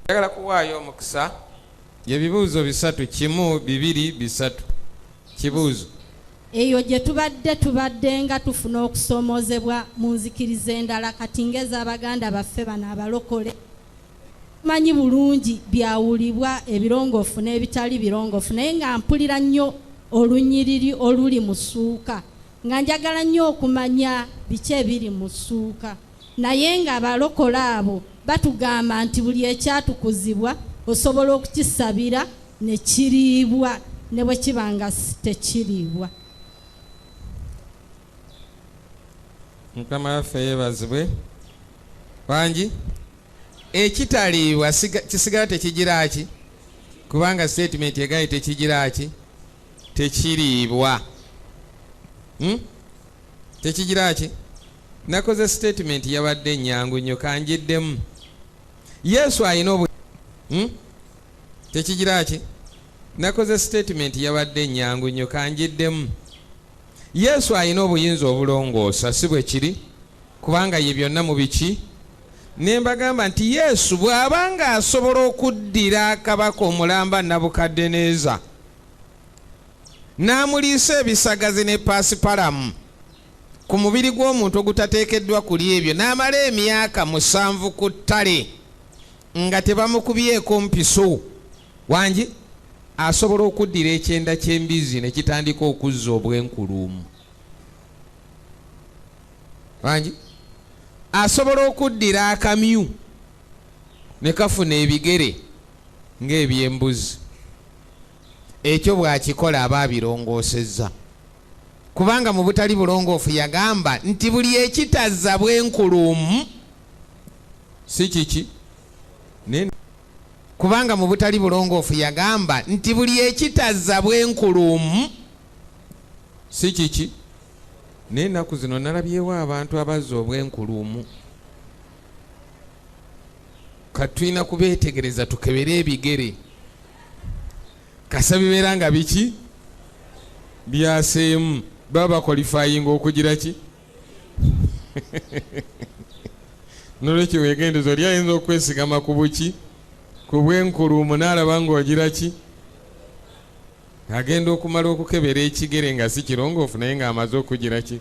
Njagala kuwaayo omukisa ebibuuzo bisatu, kimu, bibiri, bisatu. Kibuuzo. Eyo gye tubadde nga tufuna okusoomozebwa mu nzikiriza endala kati ngeza Abaganda baffe bano abalokole. Manyi bulungi byawulibwa ebirongoofu n'ebitali birongoofu, naye nga mpulira nnyo olunyiriri oluli mu ssuuka, nga njagala nnyo okumanya biki ebiri mu ssuuka, naye nga abalokole abo batugamba nti buli ekyatukuzibwa osobola okukisabira ne kiriibwa ne bwe kiba nga tekiriibwa. Mukama waffe yeebazibwe. Wangi ekitaliibwa kisigala tekigira ki, kubanga statement egaye tekigira ki, tekiriibwa. Tekigira ki. Nakoze statement yabadde nnyangu nnyo kanjiddemu. Yesu alina obu tekigira ki. Nakoze statement yabadde nnyangu nnyo kanjiddemu. Yesu alina obuyinza obulongoosa, si bwe kiri, kubanga ye byonna mu biki. Ne mbagamba nti Yesu bw'abanga asobola okuddira kabaka omulamba Nabukaddeneeza n'amuliisa ebisagazi ne pasipalamu ku mubiri gw'omuntu ogutateekeddwa kulya ebyo, n'amala emyaka 7 ku ttale nga tebamukubyeko mpiso, wangi asobola okuddira ekyenda ky'embizi ne kitandika okuzza obwenkuluumu. Wangi asobola okuddira akamyu ne kafuna ebigere ng'ebyembuzi. Ekyo bw'akikola aba abirongoosezza, kubanga mu butali bulongoofu yagamba nti buli ekitazza bwenkuluumu si kiki. Kubanga mu butali bulongoofu yagamba nti buli ekitazza bwenkuluumu si kiki. N'ennaku zino nalabyewo abantu abazza obwenkuluumu. Katulina kubeetegereza tukebere ebigere. Kasa bibeera nga biki byaseemu, baba qualifying okugira ki. Nolwekyo weegendezo oli ayinza okwesigama ku buki, ku bwenkuluumu n'alaba ng'ogira ki, agenda okumala okukebera ekigere nga si kirongoofu naye ng'amaze okugira ki.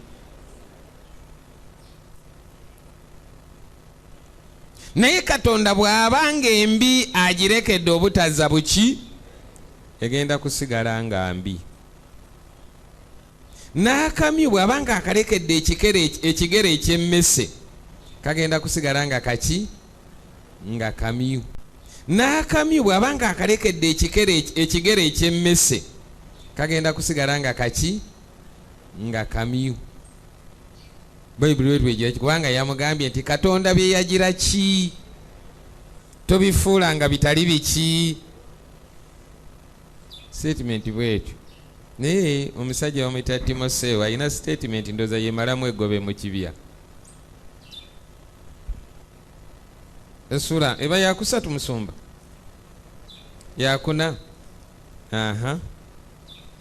Naye Katonda bw'abanga embi agirekedde obutazza buki, egenda kusigala nga mbi. N'akamyu bw'abanga akalekedde ekigere eky'emmese kagenda kusigala nga kaki, nga kamyu. N'akamyu bw'abanga akalekedde ekigere eky'emmese kagenda kusigala nga kaki, nga kamyu. Bayibuli wetwegira ki, kubanga yamugambye nti Katonda bye yagira ki, tobifuula nga bitali biki. Statement bwetyo. Naye omusajja bamuyita Timoseewo alina statement ndoza yemalamu egobe mu kibya. Esura eba yakusatu musumba, yakuna.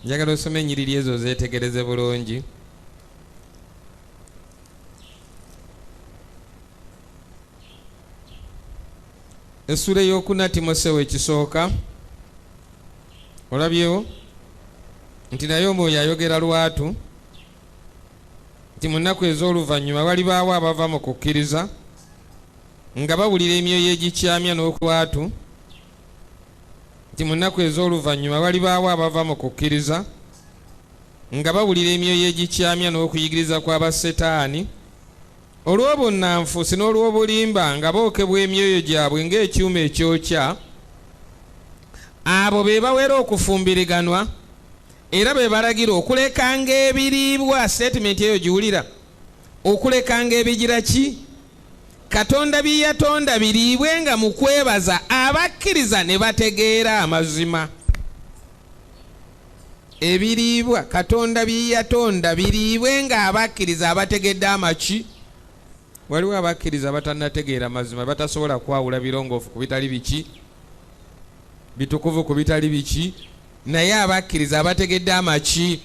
Njagala osome ennyiriri ezo zeetegereze bulungi. Esura ey'okuna Timoseewo ekisooka. Olabyewo nti naye Omwoyo ayogera lwatu nti mu nnaku ez'oluvannyuma walibaawo abava mu kukkiriza nga bawulira emyoyo egikyamya n'okulwatu. Nti mu nnaku ez'oluvannyuma walibaawo abava mu kukkiriza nga bawulira emyoyo egikyamya n'okuyigiriza kw'abasetaani, olw'obunnanfuusi n'olw'obulimba nga bookebwa emyoyo gyabwe ng'ekyuma ekyokya. Abo be bawera okufumbiriganwa era be balagira okulekanga ebiriibwa. Statement eyo giwulira, okulekanga ebigira ki, Katonda bye yatonda biriibwe nga mu kwebaza abakkiriza ne bategeera amazima. Ebiriibwa Katonda bye yatonda biriibwe nga abakkiriza abategedde amaki. Waliwo abakkiriza batannategeera mazima, batasobola kwawula birongoofu ku bitali biki, bitukuvu ku bitali biki, naye abakkiriza abategedde amaki.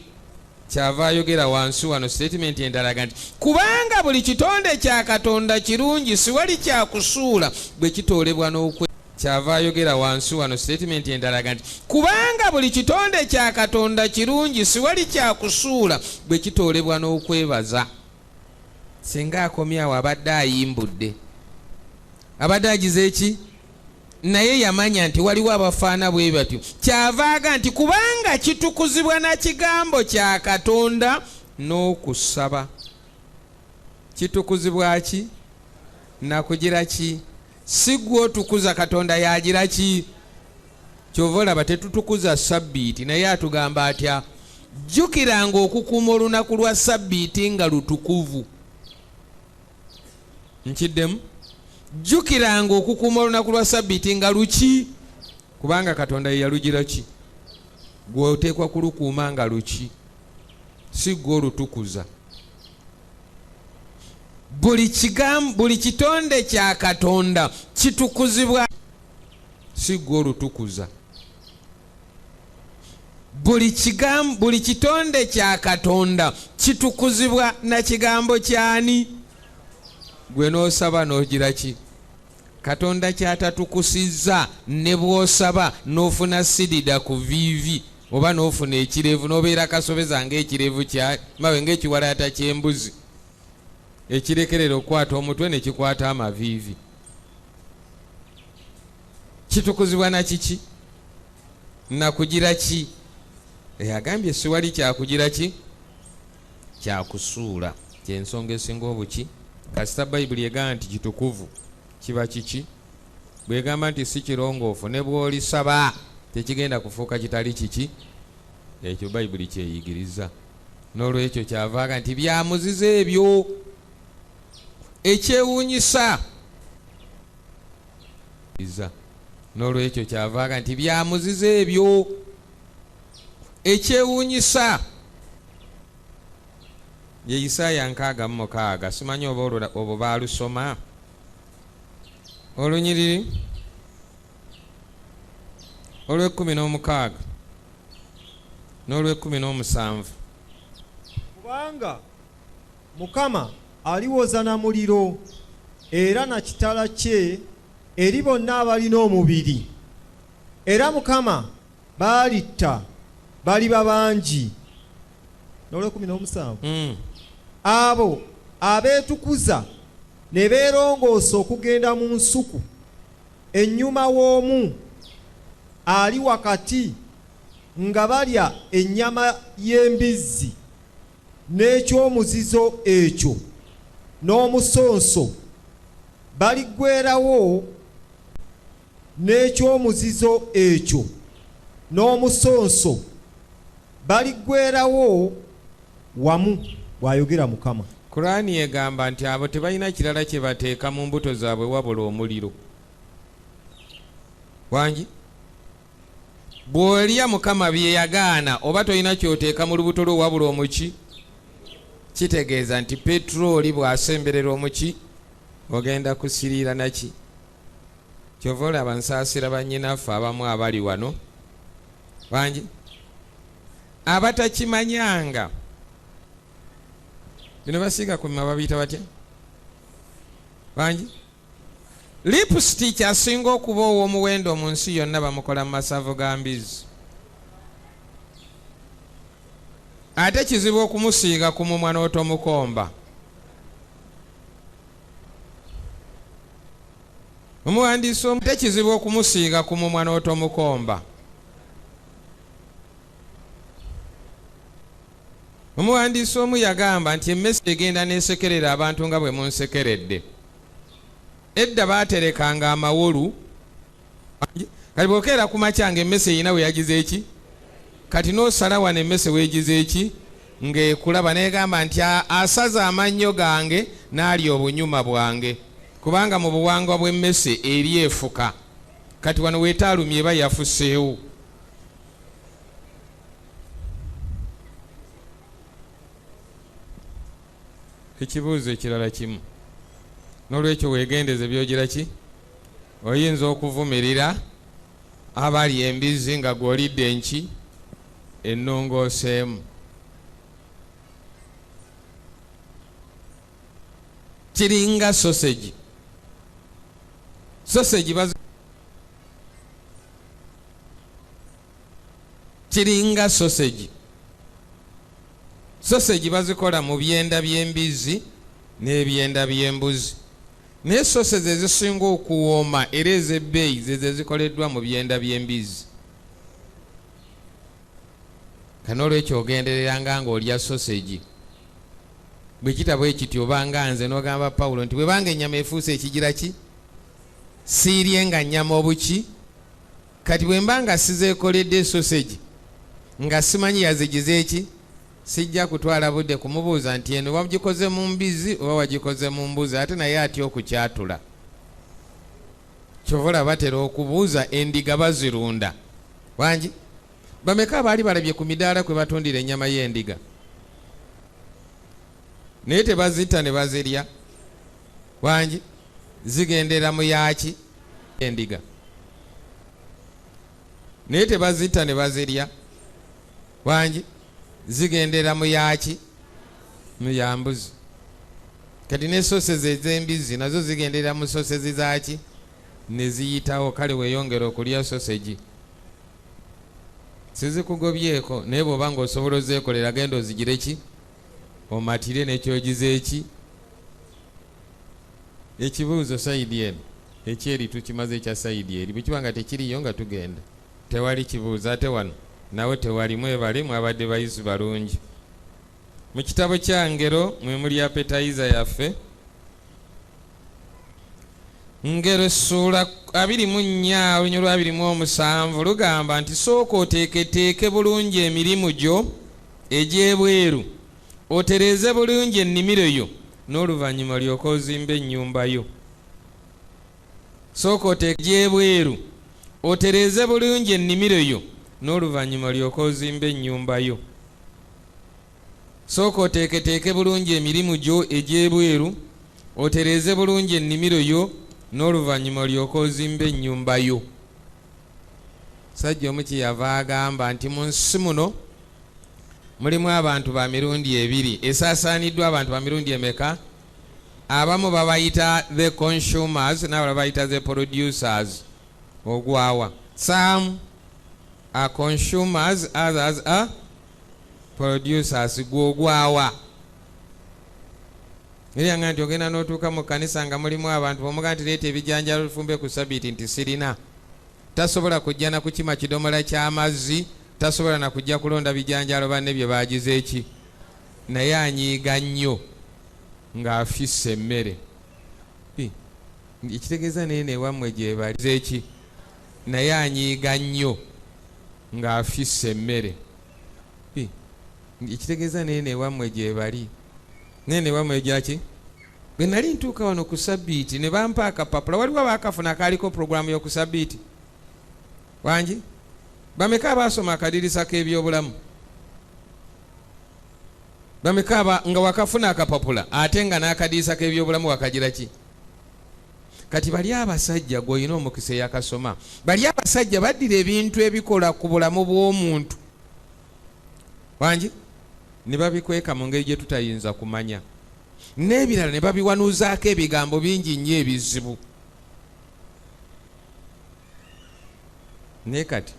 Kyava ayogera wansi wano statement endalaga nti kubanga buli kitonde kya Katonda kirungi, siwali kyakusuula bwe kitoolebwa n'okwe. kyava ayogera wansi wano statement endalaga nti kubanga buli kitonde kya Katonda kirungi siwali kyakusuula bwe kitoolebwa n'okwebaza. Singa akomye awo abadde ayimbudde, abadde agize eki, naye yamanya nti waliwo abafaana bwe batyo. Kyavaaga nti kubanga kitukuzibwa na kigambo kya Katonda n'okusaba. Kitukuzibwa ki? Nakugira ki? Si gwe otukuza Katonda yagira ki? Kyova olaba tetutukuza Sabbiiti naye atugamba atya? Jjukiranga okukuuma olunaku lwa Sabbiiti nga lutukuvu. Nkiddemu? Jjukiranga okukuuma olunaku lwa Sabbiiti nga luki? Kubanga Katonda ye yalugira ki? Gwe oteekwa kulukuuma nga luki? Si gwe olutukuza. Buli kitonde kya Katonda kitukuzibwa, si gwe olutukuza. Buli kitonde kya Katonda kitukuzibwa na kigambo kyani? Gwe n'osaba n'ogira ki? Katonda kyatatukusizza ne bw'osaba n'ofuna sidida ku viivi oba n'ofuna ekirevu n'obeera kasobeza ng'ekirevu mawe ng'ekiwalaata ky'embuzi ekirekerera okukwata omutwe ne kikwata amaviivi. Kitukuzibwa na kiki? Nakugira ki? Agambye siwali kyakugira ki? Kyakusuula. Kyensonga esinga obuki? Kasita Bayibuli egamba nti kitukuvu kiba kiki? Bwegamba nti si kirongoofu ne bw'olisaba tekigenda kufuuka kitali kiki? Ekyo Bayibuli kyeyigiriza. N'olwekyo kyavaaga nti byamuziza ebyo. Ekyewuunyisa. N'olwekyo kyavaaga nti byamuziza ebyo. Ekyewuunyisa. Ye Isaaya 6:6. Simanyi oba baalusoma. Olunyiriri olw'e16 n'olw'e17. Kubanga Mukama aliwoza na muliro era na kitala kye eri bonna abalina omubiri. Era Mukama baalitta baliba bangi. N'olw'e17. Abo abeetukuza ne beerongoosa okugenda mu nsuku ennyuma w'omu ali wakati nga balya ennyama y'embizzi n'ekyomuzizo ekyo n'omusonso, baligwerawo n'ekyomuzizo ekyo n'omusonso baligwerawo wamu, bw'ayogera Mukama. Kurani egamba nti abo tebalina kirala kye bateeka mu mbuto zaabwe wabula omuliro. Wangi bw'olya Mukama bye yagaana oba tolina kyoteeka mu lubuto lwo wabula omuki, kitegeeza nti petroli bw'asemberera omuki ogenda kusiriira naki. Kyova olaba nsaasira bannyinaffe abamu abali wano wangi abatakimanyanga. Bino basiiga ku mima babiyita batya? Bangi lipstick asinga okuba ow'omuwendo mu nsi yonna bamukola mu masavu ga mbizi. Ate kizibu okumusiiga ku mumwa n'otomukomba. Omuwandiisi omu ate kizibu okumusiiga ku mumwa n'otomukomba. Omuwandiisi omu yagamba nti emmese egenda neesekerera abantu nga bwe munsekeredde. Edda baaterekanga amawolu, kati bw'okeera ku makya ng'emmese eyina we yagize eki? Kati n'osala wano emmese weegize eki? Ng'ekulaba neegamba nti asaza amannyo gange n'alya obunyuma bwange. Kubanga mu buwangwa bw'emmese eri efuka. Kati wano weetaalumye eba yafuseewo. Ekibuuzo ekirala kimu. N'olwekyo weegendeze byogira ki? Oyinza okuvumirira abali embizi nga gw'olidde enki ennongooseemu. Kiringa sausage. Sausage kiringa sausage. Sausage bazikola mu byenda by'embizi n'ebyenda by'embuzi. Naye sausage ezisinga okuwooma era ez'ebbeeyi ze zikoleddwa mu byenda by'embizi. Kano olwekyo ogendereranga ng'olya sausage. Bwe kitabo ekityo obanga nze n'ogamba Pawulo nti bwebanga ennyama efuuse ekigira ki? Siiryenga nnyama obuki? Kati bwe mbanga sizeekoledde sausage nga simanyi yazigize eki? Sijja kutwala budde kumubuuza nti eno wagikoze mu mbizi oba wagikoze mu mbuzi, ate naye atya okukyatula. Kyova batera okubuuza endiga bazirunda. Wangi? Bameka abaali balabye ku midaala kwe batundira ennyama y'endiga? Naye tebazita ne bazirya. Wangi? Zigendera mu yaki? Endiga. Naye tebazita ne bazirya. Wangi? Zigendera mu yaki? Mu yambuzi. Kati ne sausage ez'embizi nazo zigendera mu sausage zaki? Ne ziyitawo, kale weeyongera okulya sausage. Sizikugobyeko naye bw'oba ng'osobola ozeekolera genda ozigire ki? Omatire n'ekyogize eki? Ekibuuzo sayidi eno ekyeri tukimaze ekya sayidi eri, bwe kiba nga tekiriyo nga tugenda. Tewali kibuuzo ate wano nawe tewali. Mwebale mwabadde bayizi balungi. Mu kitabo kya Ngero mwe muli appetizer yaffe. Ngero ssuula 24 olunyolo 27 lugamba nti sooka oteeketeeke bulungi emirimu gyo egy'ebweru, otereeze bulungi ennimiro yo, n'oluvannyuma olyoke ozimbe ennyumba yo. Sooka oteeke egy'ebweru, otereeze bulungi ennimiro yo, n'oluvannyuma olyoke ozimbe ennyumba yo. Sooka oteeketeeke bulungi emirimu gyo egy'ebweru, otereeze bulungi ennimiro yo, n'oluvannyuma olyoke ozimbe ennyumba yo. Sajja omu kyeyava agamba nti mu nsi muno mulimu abantu ba mirundi ebiri. Esaasaaniddwa abantu ba mirundi emeka? Abamu babayita the consumers n'abalala bayita the producers. Ogwawa. Some are consumers, others are producers. Gwogwawa. Era nga nti ogenda n'otuuka mu kkanisa nga mulimu abantu bomuga nti leeta ebijanjalo lufumbe ku Sabbiiti nti sirina. Tasobola kujja na kukima kidomola ky'amazzi, tasobola na kujja kulonda bijanjalo banne bye baagize eki. Naye anyiiga nnyo ng'afisse emmere. Ekitegeeza naye newammwe gye balize eki. Naye anyiiga nnyo ng'afisse emmere. Ekitegeeza naye newammwe gye bali. Nene wamwe gyaki? Bwe nali ntuuka wano ku Sabbiiti ne bampa akapapula, waliwo abaakafuna akaliko puroguramu y'oku Sabbiiti. Wangi? Bameka abaasoma akadirisa k'ebyobulamu? Bameka nga wakafuna akapapula ate nga n'akadirisa k'ebyobulamu wakagira ki? Kati bali abasajja gw'olina omukisa eyakasoma, bali abasajja baddira ebintu ebikola ku bulamu bw'omuntu. Wangi? Ne babikweka mu ngeri gye tutayinza kumanya. N'ebirala ne babiwanuuzaako ebigambo bingi nnyo ebizibu. Naye kati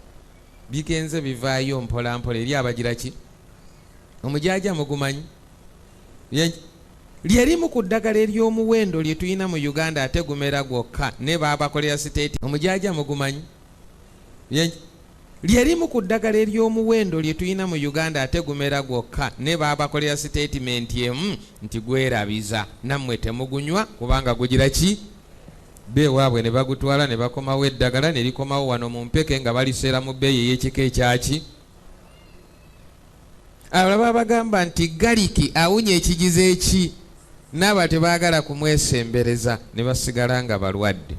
bigenze bivaayo mpolampola eri abagira ki? Omujaaja mugumanyi? Lyerimu ku ddagala ery'omuwendo lye tulina mu Uganda ate gumera gwokka ne baabakolera siteeti. Omujaaja mugumanyi? Lyerimu ku ddagala ery'omuwendo lye tulina mu Uganda ate gumera gwokka ne baabakolera siteetimenti emu nti gwerabiza, nammwe temugunywa kubanga gugira ki? Beewaabwe ne bagutwala ne bakomawo eddagala ne likomawo wano mu mpeke nga baliseera mu bbeeyi ey'ekika ekyaki. Abalaba bagamba nti galiki awunya ekigize eki, n'aba tebaagala kumwesembereza ne basigala nga balwadde.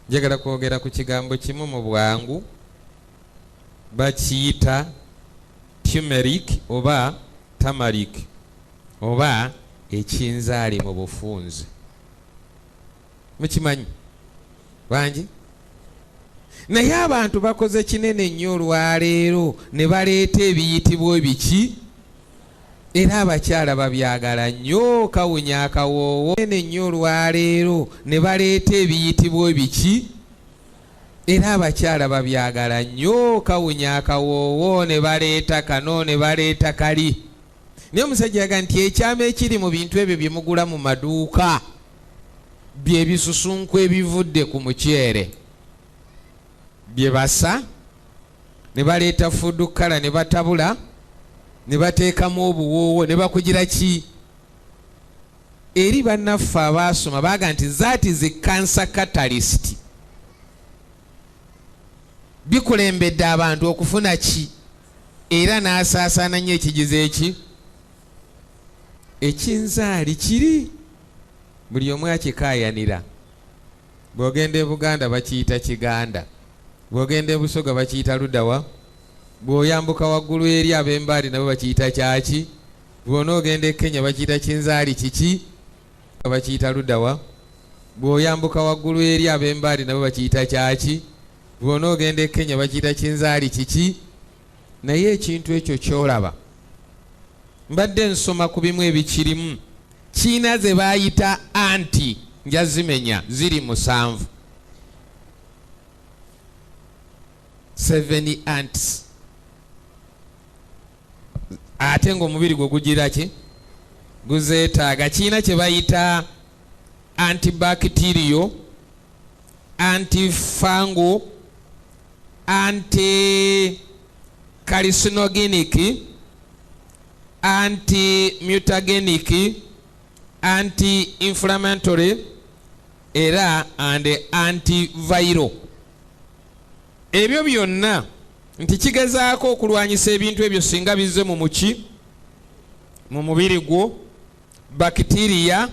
Njagala kwogera ku kigambo kimu mu bwangu, bakiyita turmeric oba tamaric oba ekinzaali mu bufunze. Mukimanyi? Bangi? Naye abantu bakoze kinene nnyo olwaleero ne baleeta ebiyitibwa ebiki? Era abakyala babyagala nnyo, kawunya akawoowo. Kinene nnyo olwaleero ne baleeta ebiyitibwa ebiki? era abakyala babyagala nnyo kawunya akawoowo ne baleeta kano ne baleeta kali. Naye omusajja yaga nti ekyama ekiri mu bintu ebyo bye mugula mu maduuka bye bisusunku ebivudde ku muceere bye basa ne baleeta food kala ne batabula ne bateekamu obuwoowo ne bakugira ki. Eri bannaffe abaasoma baaga nti that is a cancer catalyst. Bikulembedde abantu okufuna ki era n'asaasaana nnyo ekigizo eki ekinzaali kiri buli omu akikaayanira. Bw'ogenda e Buganda bakiyita Kiganda, bw'ogenda e Busoga bakiyita Ludawa, bw'oyambuka waggulu eri ab'Embaali nabo bakiyita kyaki, bw'onoogenda e Kenya bakiyita kinzaali kiki bakiyita Ludawa, bw'oyambuka waggulu eri ab'Embaali nabo bakiyita kyaki, bw'onoogenda e Kenya bakiyita kinzaali kiki. Naye ekintu ekyo kyolaba mbadde nsoma ku bimu ebikirimu kiina ze baayita anti njazimenya ziri 7 ants ate ng'omubiri gwe gugira ki guzeetaaga. Kiina kye bayita antibacterial, antifungal, anti-carcinogenic, anti-mutagenic, anti-inflammatory era and antiviral. Ebyo byonna nti kigezaako okulwanyisa ebintu ebyo singa bizze mu muki mu mubiri gwo. Bacteria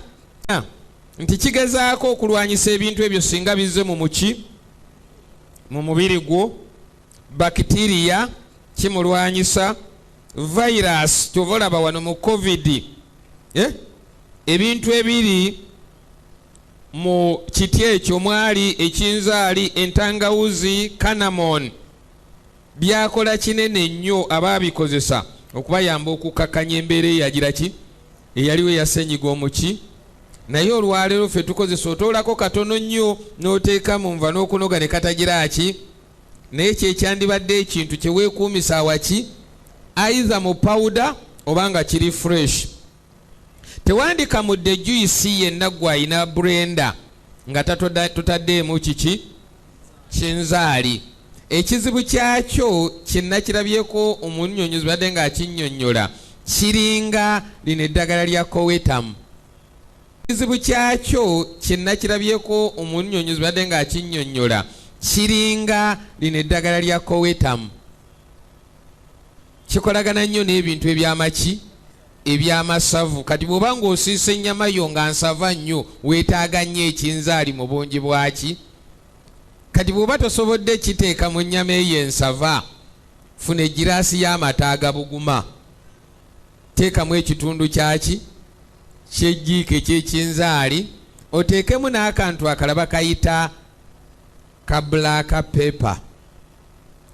nti kigezaako okulwanyisa ebintu ebyo singa bizze mu muki mu mubiri gwo. Bacteria kimulwanyisa. Virus tovolaba wano mu COVID ebintu ebiri mu kiti ekyo mwali ekinzaali, entangawuzi, kanamon byakola kinene nnyo abaabikozesa okubayamba okukkakkanya embeera eyagira ki eyaliwo eya ssenyiga omuki. Naye olwaleero ffe tukozesa otoolako katono nnyo n'oteeka mu nva n'okunoga ne katagira ki. Naye kyekyandibadde ekintu kye weekuumisa awaki aiza mu powder obanga kiri fresh. Tewandikamudde juice yenna gwe ayina blender nga tutaddeemu kiki kinzaali. Ekizibu kyakyo kinnakirabyeko omunnyonnyozi badde nga akinnyonnyola kiringa lino eddagala lya Coetam. Ekizibu kyakyo kinnakirabyeko omunnyonnyozi badde nga akinnyonnyola kiringa lino eddagala lya Coetam. Kikolagana nnyo n'ebintu ebyamaki ebyamasavu. Kati bw'oba ng'osiisa ennyama yo nga nsava nnyo weetaaga nnyo ekinzaali mu bungi bwaki. Kati bw'oba tosobodde kiteeka mu nnyama eyo ensava, funa egiraasi y'amata agabuguma, teekamu ekitundu kyaki ky'ejjiiko eky'ekinzaali, oteekemu n'akantu akalaba kayita ka black pepper.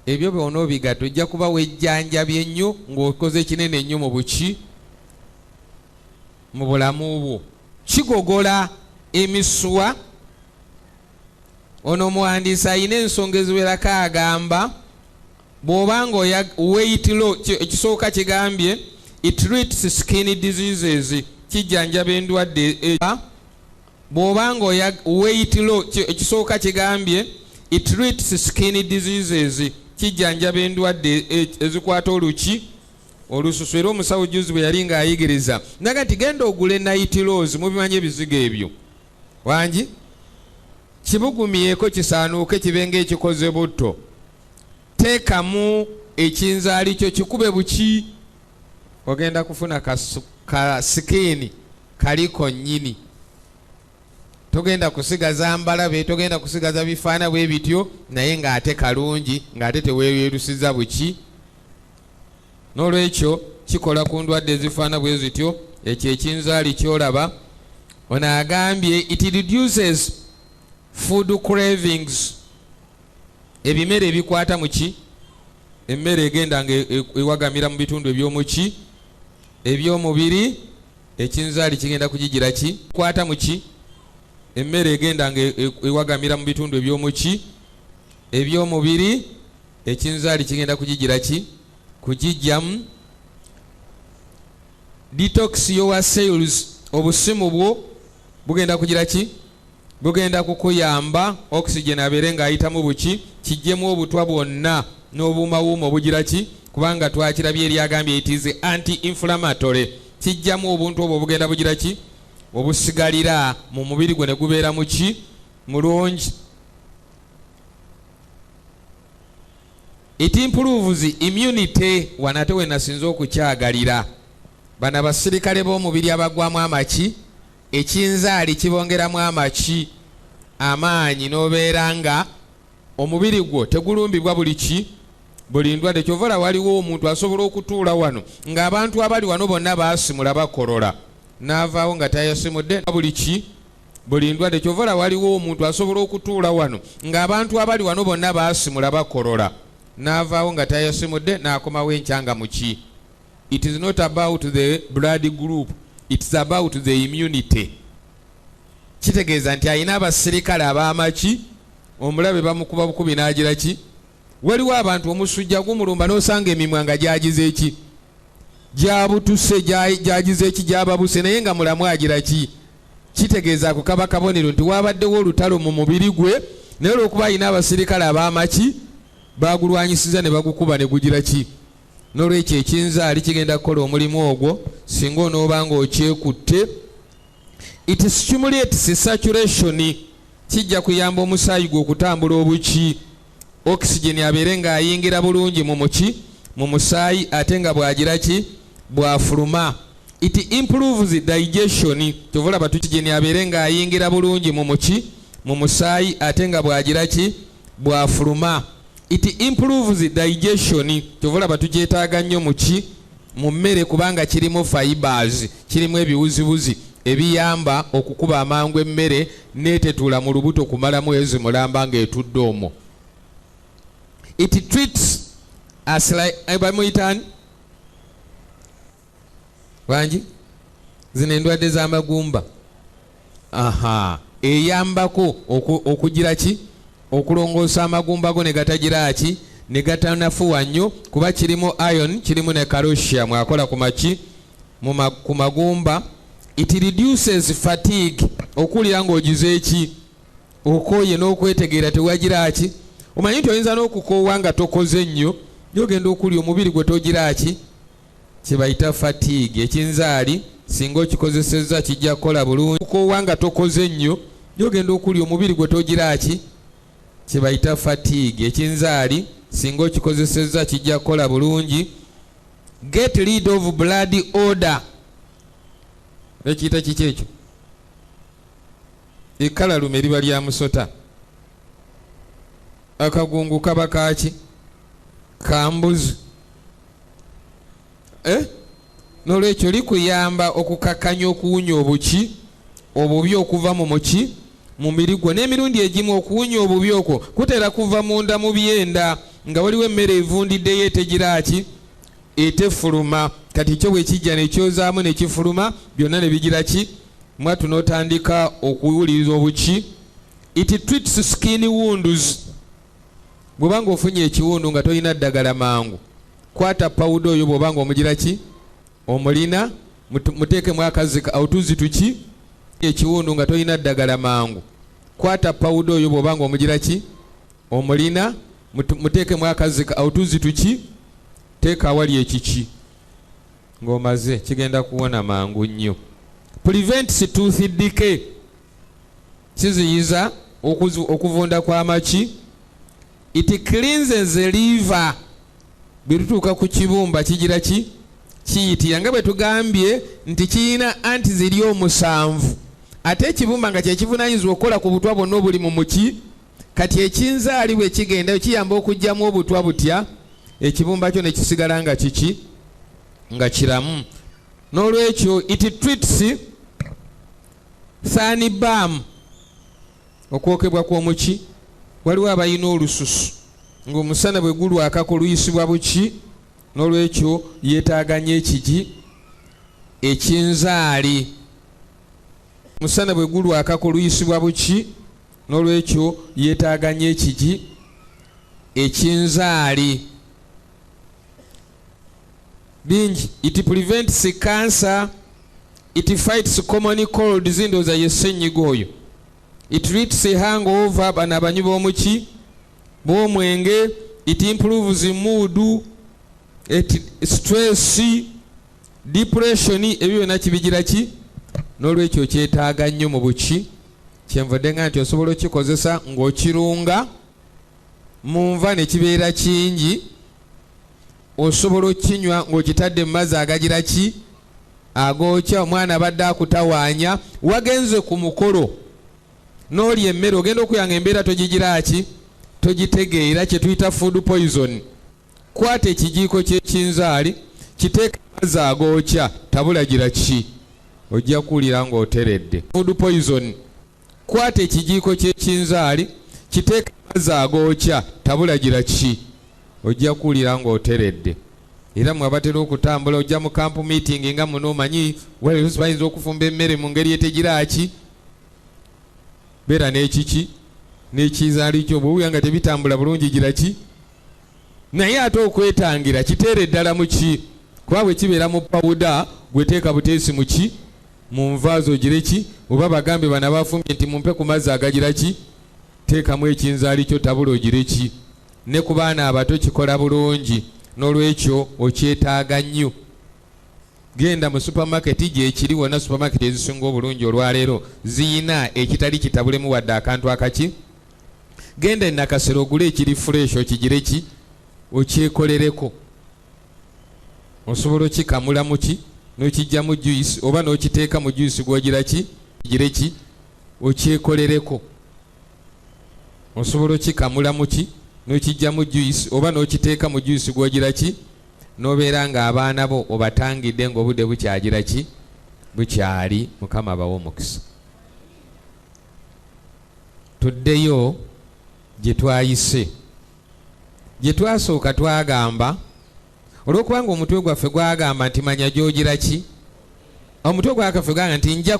Ebyo byonna obigatta ojja kuba wejjanjabye ennyo ng'okoze kinene nnyo mu buki mu bulamu bwo. Kigogola emisuwa. Ono omuwandiisi ayina ensonga eziwerako agamba bw'obanga weight loss, ekisooka kigambye it treats skin diseases, kijjanjaba endwadde. Bw'obanga weight loss, ekisooka kigambye it treats skin diseases, kijjanjaba endwadde ezikwata oluki olususu. Era omusawo juzi bwe yali ng'ayigiriza naga nti genda ogule night rose, mubimanyi ebizigo ebyo wangi, kibugumyeko kisaanuuke kibe ng'ekikoze butto, teekamu ekinzaali kyo kikube buki, ogenda kufuna ka skin kaliko nnyini. Togenda kusigaza mbalabe, togenda kusigaza bifaana bwe bityo, naye ng'ate kalungi, ng'ate teweerusiza buki. N'olwekyo kikola ku ndwadde ezifaana bwe zityo. Ekyo ekinzaali kyolaba. Ono agambye it reduces food cravings. Ebimere ebikwata muki, emmere egenda nga ewagamira mu bitundu eby'omuki eby'omubiri, ekinzaali kigenda kugigira ki kwata muki, emmere egenda nga ewagamira mu bitundu eby'omuki eby'omubiri ekinzaali kigenda kugigira ki kugijjamu. Detox your cells, obusimu bwo bugenda kugira ki bugenda kukuyamba oxygen abeere ng'ayitamu buki kijjemu obutwa bwonna n'obuumawuuma obugira ki kubanga twakirabye eri agambye it is anti-inflammatory. Kijjamu obuntu obwo bugenda bugira ki obusigalira mu mubiri gwe ne gubeera muki mulungi. It improves immunity. Wanate we nasinza okukyagalira bana basirikale b'omubiri abagwamu amaki ekinzaali kibongeramu amaki amaanyi n'obeera nga omubiri gwo tegulumbibwa buli ndwadde. Kyovala waliwo omuntu asobola okutuula wano ng'abantu abali wano bonna baasimula bakolola n'avaawo nga tayasimudde buli ndwadde. Kyovala waliwo omuntu asobola okutuula wano ng'abantu abali wano bonna baasimula bakolola n'avaawo nga tayasimudde n'akomawo enkyanga muki. It is not about the blood group, it's about the immunity. Kitegeeza nti ayina abasirikale ab'amaki omulabe bamukuba bukubi n'agira ki. Waliwo abantu omusujja gumulumba n'osanga emimwa nga gyagize eki gyabutuse gyagize eki gyababuse naye nga mulamu agira ki. Kitegeeza ku kaba kabonero nti waabaddewo olutalo mu mubiri gwe naye olw'okuba ayina abasirikale ab'amaki bagulwanyisiza ne bagukuba ne gugira ki. N'olwekyo ekinzaali kigenda kukola omulimu ogwo singa onooba ng'okyekutte. It stimulates saturation, kijja kuyamba omusaayi gwe okutambula obuki oxygen abeere ng'ayingira bulungi mu musaayi ate nga bwagira ki bwafuluma. It improves digestion, tuvula oxygen abeere ng'ayingira bulungi mu musaayi ate nga bwagira ki bwafuluma. It improves digestion, tuvula batukyetaaga nnyo mu mmere kubanga kirimu fibers, kirimu ebiwuziwuzi ebiyamba okukuba amangu emmere n'etetuula mu lubuto kumala mwezi mulamba ng'etudde omwo. It treats as like bamuyitani wangi zino endwadde z'amagumba. Eyambako okugira ki okulongoosa amagumba go ne gatagira ki ne gatanafuwa nnyo kuba kirimu iron, kirimu ne calcium akola ku maki ku magumba. It reduces fatigue, okuwulira ng'ogize eki okooye n'okwetegeera tewagira ki. Omanyi nti oyinza n'okukoowa nga tokoze nnyo gyogenda okulya omubiri gwe togira ki kyebayita fatigue. Ekinzaali singa okikozesezza kijja kukola bulungi. Okukoowa nga tokoze nnyo gyogenda okulya omubiri gwe togira ki kyebayita fatigue. Ekinzaali singa okikozesezza kijja kukola bulungi. Get rid of blood odor. Ekiyita kiki ekyo? Ekkalalume eriba lya musota. Akagungu kaba kaki kambuzi. N'olwekyo likuyamba okukakkanya okuwunya obubi okuva mu mubiri gwo. N'emirundi egimu okuwunya obubi okwo kutera kuva munda mu byenda nga waliwo emmere evundiddeyo etegira ki etefuluma. Kati kyo bwe kijja ne kyozaamu ne kifuluma byonna ne bigira ki mwatu n'otandika okuwuliriza obuki. It treats skin wounds. Bw'obanga ofunye ekiwundu nga tolina ddagala mangu kwata pawuda oyo bw'obanga omugira ki omulina muteekemu akazika awutuzi tuki ekiwundu nga tolina ddagala mangu kwata pawuda oyo bw'obanga omugira ki omulina muteekemu akazika awutuzi tuki teeka awali ekiki ng'omaze kigenda kuwona mangu nnyo. Prevents tooth decay, kiziyiza okuvunda kw'amaki. It cleanses the liver, bitutuuka ku kibumba kigira ki kiyitira nga bwe tugambye nti kiyina anti ziri omusanvu ate ekibumba nga kyekivunaanyizibwa okukola ku butwa bwonna obuli mu muki. Kati ekinzaali bwe kigenda kiyamba okugyamu obutwa butya ekibumba kyo ne kisigala nga kiki nga kiramu. N'olwekyo it treats sunburn, okwokebwa kw'omuki. Waliwo abalina olususu ng'omusana bwe gulwakako luyisibwa buki. N'olwekyo yeetaaga nnyo ekiki ekinzaali. Omusana bwe gulwakako luyisibwa buki. N'olwekyo yeetaaga nnyo ekiki ekinzaali bingi. It prevents cancer, it fights common cold, zindoza yesenyiga oyo. It treats hangover, bana abanywi b'omuki b'omwenge. It improves mood, stress, depression, ebyo byonna kibigira ki. N'olwekyo kyetaaga nnyo mu buki. Kyenvudde nga nti osobola okikozesa ng'okirunga mu nva ne kibeera kingi. Osobola okinywa ng'okitadde mu mazzi agagira ki agookya. Omwana abadde akutawaanya wagenze ku mukolo n'olya emmere ogenda okuyanga embeera togigira ki togitegeera, kye tuyita food poison. Kwata ekijiiko ky'ekinzaali kiteeka amazzi agookya tabulagira ki ojja kuwulira ng'oteredde. Food poison. Kwata ekijiiko ky'ekinzaali kiteeka amazzi agookya tabulagira ki ojja kuwulira ng'oteredde. Era mwabatera okutambula ojja mu camp meeting nga muno omanyi waleero bayinza okufumba emmere mu ngeri etegira ki beera n'ekiki n'ekizaali kyo bw'owulira nga tebitambula bulungi gira ki. Naye ate okwetangira kiteere ddala mu ki kuba bwe kibeera mu pawuda gweteeka buteesi mu ki mu nva zo gire ki oba bagambe bana bafumbye nti mumpe ku mazzi agagira ki teekamu ekinzaali kyo tabula ogire ki. Ne ku baana abato kikola bulungi, n'olwekyo okyetaaga nnyo. Genda mu supermarket gyekiri wonna supermarket ezisinga obulungi olwaleero ziyina ekitali kitabulemu wadde akantu akaki. Genda enakasero ogule ekiri fresh okigire ki okyekolereko. Osobola okikamula mu ki n'okijja mu juice oba n'okiteeka mu juice gwogira ki kigire ki okyekolereko. Osobola okikamula mu ki n'okijja mu juice oba n'okiteeka mu juice gwogira ki n'obeera ng'abaana bo obatangidde ng'obudde bukyagira ki bukyali. Mukama abawe omukisa. Tuddeyo gye twayise, gye twasooka twagamba olw'okubanga omutwe gwaffe gwagamba nti manya gy'ogira ki. Omutwe gwakaffe gwagamba nti nja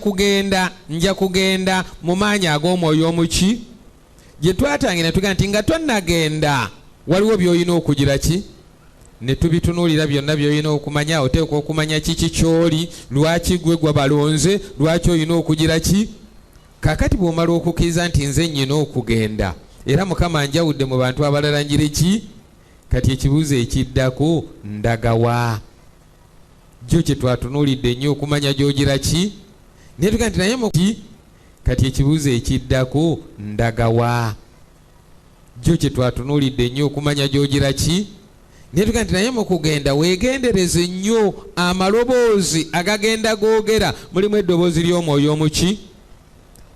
kugenda mu maanyi ag'omwoyo omuki. Gye twatangira tugamba nti nga tonagenda waliwo by'olina okugira ki ne tubitunuulira byonna by'olina okumanya. Oteekwa okumanya kiki ky'oli, lwaki gwe gwa balonze, lwaki olina okugira ki. Kakati bw'omala okukkiriza nti nze nnyina okugenda era Mukama njawudde mu bantu abalala ngire ki, kati ekibuuzo ekiddako ndagawa. Jjo kye twatunuulidde nnyo okumanya gy'ogira ki naye tugamba nti naye muki. Kati ekibuuzo ekiddako ndagawa. Jjo kye twatunuulidde nnyo okumanya gy'ogira ki naye tugamba nti naye mu kugenda weegendereze nnyo amaloboozi agagenda googera. Mulimu eddoboozi ly'omwoyo omuki.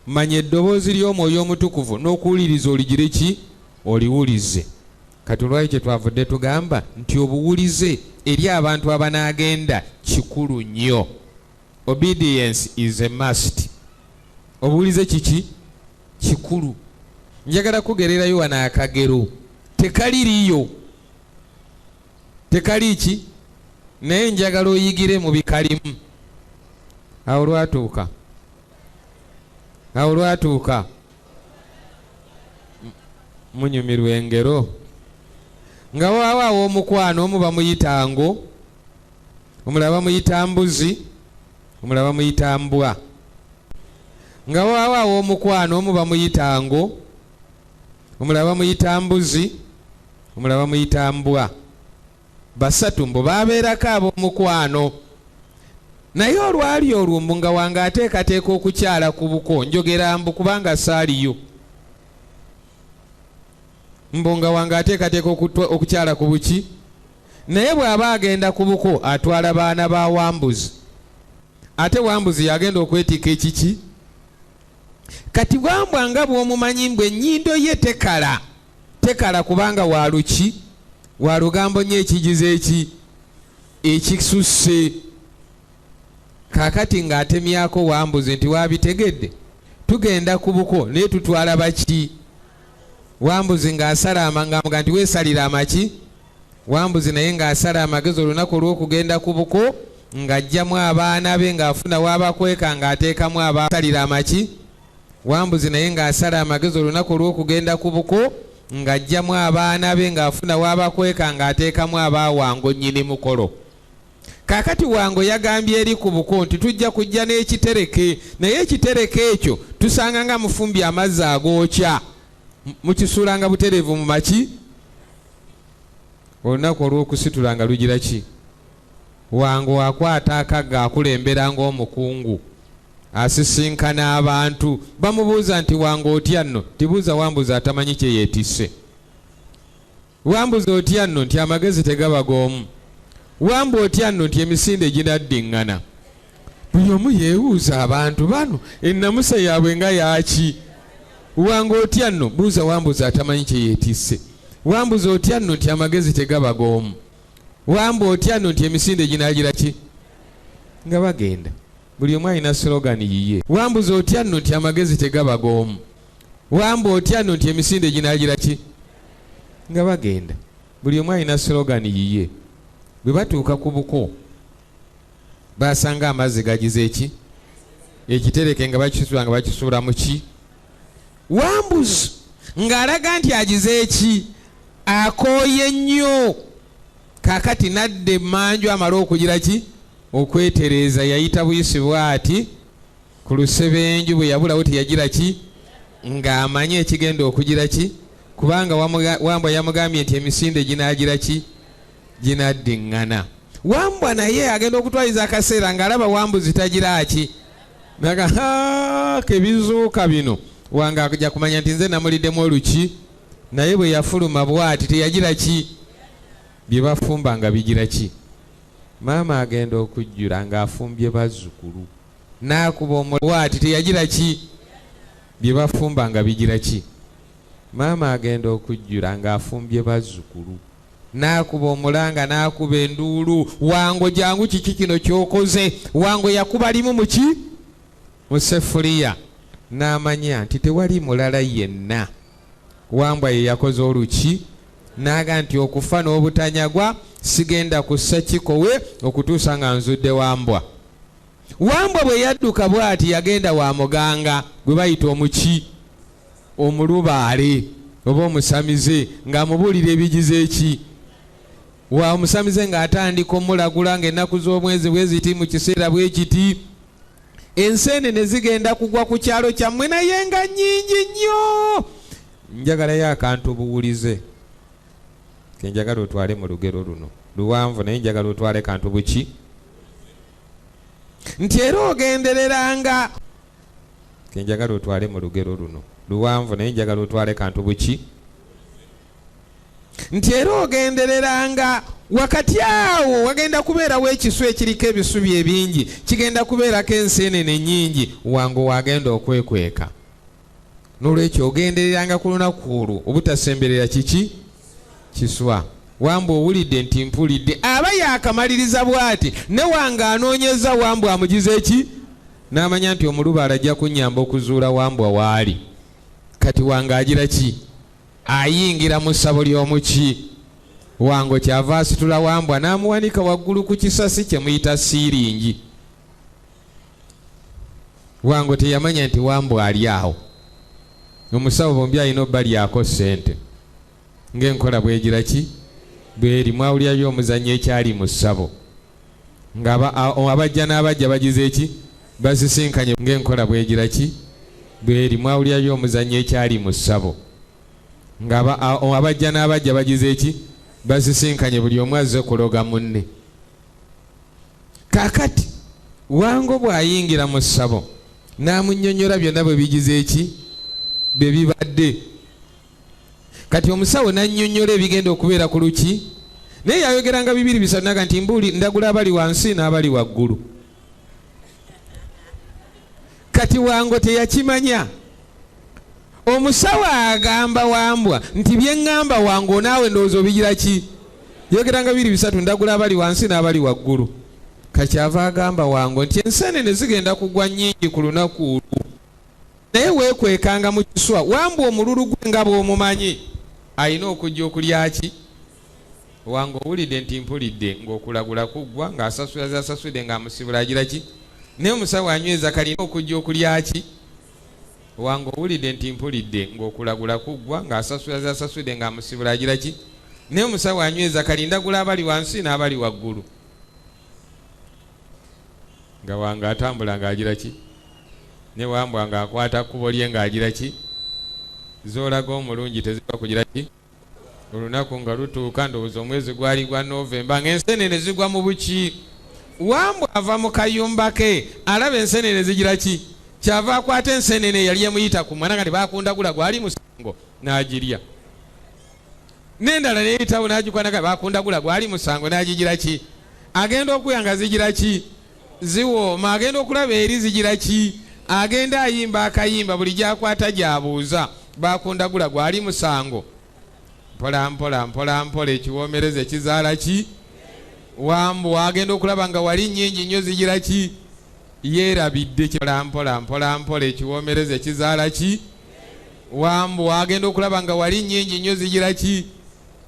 Manya eddoboozi ly'omwoyo omutukuvu n'okuwuliriza oligire ki oliwulize. Kati olwali kye twavudde tugamba nti obuwulize eri abantu abanaagenda kikulu nnyo. Obedience is a must. Obuwulize kiki kikulu. Njagala kugererayo wano akagero tekaliriyo tekali ki naye njagala oyigire mu bikalimu. Awo lwatuuka munyumirwa engero nga waawaawo omukwano omu bamuyita ngo, omulala bamuyita mbuzi, omulala bamuyita mbwa. Nga waawaawo omukwano omu bamuyita ngo, omulala bamuyita mbuzi, omulala bamuyita mbwa. Basatu mbu baabeerako ab'omukwano. Naye olwali olwo nga wange ateekateeka okukyala ku buko, njogera mbu kubanga saaliyo. Nga wange ateekateeka okukyala ku buki. Naye bw'aba agenda ku buko atwala baana ba Wambuzi. Ate Wambuzi yagenda okwetika ekiki. Kati Wambwa nga bw'omumanyi mbwe ennyindo ye tekala kubanga waluki wa lugambo nnyo ekigize eki ekisusse. Kakati ng'atemyako Wambuzi nti wabitegedde tugenda ku buko naye tutwala baki. Wambuzi ng'asala amagamba nti weesalira amaki. Wambuzi naye ng'asala amagezi olunaku olw'okugenda ku buko ng'ajjamu abaana be ng'afuna w'abakweka ng'ateekamu abasalira amaki. Wambuzi naye ng'asala amagezi olunaku olw'okugenda ku buko ng'ajjamu abaana be ng'afuna w'abakweka ng'ateekamu abaawango nnyini mukolo. Kaakati Wango yagambye eri ku buko nti tujja kujja n'ekitereke, naye ekitereke ekyo tusanga nga mufumbye amazzi agookya, mukisuulanga butereevu mu maki. Olunaku olw'okusitula nga lugira ki? Wango akwata akagga akulembera ng'omukungu, asisinkana abantu, bamubuuza nti Wango otya nno? Tibuuza Wambuza atamanyi kye yeetisse. Wambuza otya nno? Nti amagezi tegaba g'omu. Wambu otya nno? Nti emisinde ginaddiŋŋana. Buli omu yeewuuza abantu bano ennamusa yaabwe nga yaaki. Wango otya nno? Buuza Wambuza atamanyi kye yeetisse. Wambuza otya nno? Nti amagezi tegaba g'omu. Wambu otya nno? Nti emisinde ginaagira ki? Nga bagenda. Buli omu alina slogan yiye. Wambuza otya nno? Nti amagezi tegaba g'omu. Wambu otya nno? Nti emisinde ginaagira ki? Nga bagenda. Buli omu alina slogan yiye. Bwe batuuka ku buko basanga amazzi gagize eki? Ekitereke nga bakisuula nga bakisuula mu ki? Wambuzi ng'alaga nti agize eki? Akooye nnyo. Kaakati nadde manju amala okugira ki? Okwetereeza. Yayita buyisi bw'ati ku lusebenju bwe yabulawo teyagira ki? Ng'amanye ekigenda okugira ki? Kubanga Wambwa yamugambye nti emisinde ginaagira ki? Ginaddiŋŋana. Wambwa naye agenda okutwaliza akaseera ng'alaba Wambuzi tagira ki? Naga kebizuuka bino. Wange ajja kumanya nti nze namuliddemu oluki, naye bwe yafuluma bw'ati teyagira ki? Bye bafumba nga bigira ki? Maama agenda okujjula ng'afumbye bazzukulu. N'akuba omulwati teyagira ki? Bye bafumba nga bigira ki? Maama agenda okujjula ng'afumbye bazzukulu. N'akuba omulanga n'akuba enduulu. Wango jangu kiki kino ky'okoze? Wango yakuba limu mu ki? Mu seffuliya. N'amanya nti tewali mulala yenna. Wambwa ye yakoze oluki? N'aga nti okufa n'obutanyagwa sigenda kussa kikowe okutuusa nga nzudde Wambwa. Wambwa bwe yadduka bw'ati yagenda wa muganga gwe bayita omuki? Omulubaale oba omusamize, ng'amubuulira ebigize eki? Wa omusamize ng'atandika omulagula ng'ennaku z'omwezi bwe ziti mu kiseera bwe kiti. Enseenene zigenda kugwa ku kyalo kyammwe naye nga nnyingi nnyo. Njagalayo akantu Obuwulize. Kenjagala otwale mu lugero luno. Luwanvu naye njagala otwale kantu buki? Nti era ogendereranga. Kenjagala otwale mu lugero luno. Luwanvu naye njagala otwale kantu buki? Nti era ogendereranga wakati awo wagenda kubeerawo ekisu ekiriko ebisubi ebingi, kigenda kubeerako enseenene nnyingi. Wango wagenda okwekweka. N'olwekyo ogendereranga ku lunaku olwo obutasemberera kiki? Kiswa. Wambwa owulidde nti mpulidde. Aba yakamaliriza bw'ati ne Wange anoonyeza Wambwa amugize eki? N'amanya nti omulubaale ajja kunnyamba okuzuula Wambwa waali. Kati Wange agira ki? Ayingira mu ssabo ly'omuki? Wango kyava asitula Wambwa n'amuwanika waggulu ku kisasi kye muyita siiringi. Wango teyamanya nti Wambwa ali awo. Omusawo bombi alina obba lyako ssente. Ng'enkola bwegira ki? Bweri mwawulirayo omuzannyo ekyali mu ssabo. Abajja n'abajja bagize eki? Basisinkanye. Ng'enkola bwegira ki? Bweri mwawulirayo omuzannyo ekyali mu ssabo. Abajja n'abajja bagize eki? Basisinkanye, buli omu azze kuloga munne. Kaakati Wango bw'ayingira mu ssabo n'amunnyonnyola byonna bwe bigize eki? Bye bibadde. Kati omusawo n'annyonnyola ebigenda okubeera ku luki? Naye yayogeranga bibiri bisatu naga nti ndagula abali wansi n'abali waggulu. Kati Wango teyakimanya. Omusawo agamba Wambwa nti bye ŋŋamba Wango naawe ndowooza obigira ki? Yogeranga bibiri bisatu ndagula abali wansi n'abali waggulu. Kakyava agamba Wango nti enseenene zigenda kugwa nnyingi ku lunaku olwo. Naye weekwekanga mu kiswa. Wambwa omululu gwe nga bw'omumanyi alina okujja okulya ki? Wango owulidde nti mpulidde ng'okulagula kuggwa ng'asasudde ng'amusibula agira ki? Naye omusawo anyweza kalina okujja okulya ki? wange owulidde nti mpulidde ng'okulagula kuggwa ng'asasula zasasudde ng'amusibula agira ki naye omusawo anyweza kalindagula abali wansi n'abali waggulu nga wange atambula ng'agira ki ne wambwa ng'akwata kkubo lye ng'agira ki zoolaga omulungi teziba kugira ki olunaku nga lutuuka ndowooza omwezi gwali gwa Novemba ng'ensenene zigwa mu buki wambwa ava mu kayumba ke alaba ensenene zigira ki kyava akwata ensenene yali emuyita ku mwana nga tebakundagula gwali musango n'agirya n'endala neyitawo n'agikwanaga bakundagula gwali musango n'agigira ki agenda okuyanga zigira ki ziwooma agenda okulaba eri zigira ki agenda ayimba akayimba buli gyakwata gyabuuza bakundagula gwali musango mpola mpola mpola mpola ekiwoomereze kizaala ki wambwa agenda okulaba nga wali nnyingi nnyo zigira ki yeerabidde mpola mpola mpola mpola ekiwoomereze kizaala ki wambwa agenda okulaba nga wali nnyingi nnyo zigira ki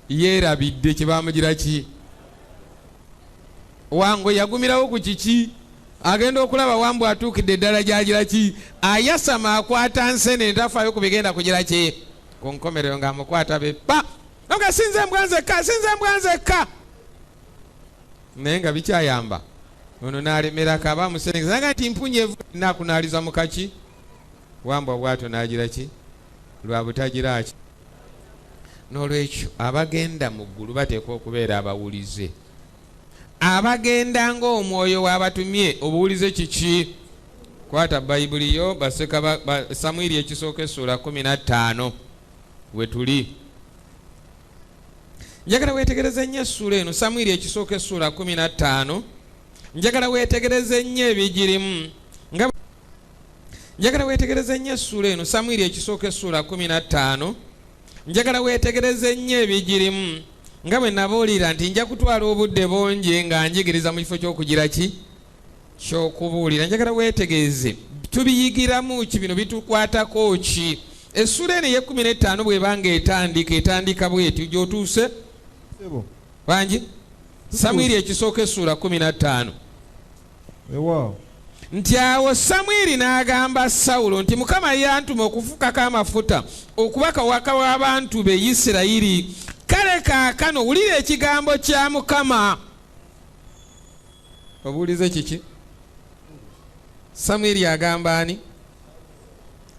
yeerabidde kyebamugira ki wange yagumirawo ku kiki agenda okulaba wambwa atuukidde eddala gyagira ki ayasama akwata nsene tafaayo ku bigenda kugira ki ku nkomerero ng'amukwata be pa nga sinze mbwanzekka naye nga bikyayamba ono n'alemerako aba amuserengeza nga nti mpunyevu nakunaaliza mu kaki wambwa bw'atyo n'agira ki lwa butagira ki n'olwekyo abagenda mu ggulu bateekwa okubeera abawulize abagenda ng'omwoyo w'abatumye obuwulize kiki kwata bayibuli yo Samwiri ekisooka essula 15 we tuli njagala weetegereze nnyo essula eno Samwiri ekisooka essula 15 njagala weetegereze nnyo ebigirimu njagala weetegereze nnyo essula eno Samwiri ekisooka essula 15 njagala weetegereze nnyo ebigirimu nga bwe nabuulira nti nja kutwala obudde bungi nga njigiriza mu kifo ky'okugira ki ky'okubuulira njagala weetegereze tubiyigiramu ki bino bitukwatako ki essula eno ye15 bw'ebanga etandika bw'eti gy'otuuse bangi Samwiri ekisooka essula 15 nti awo Samwiri n'agamba Sawulo nti Mukama yantuma okufukako amafuta okuba kawaka w'abantu be Isirayiri kale kaakano wulira ekigambo kya Mukama obuulize kiki Samwiri agamba ani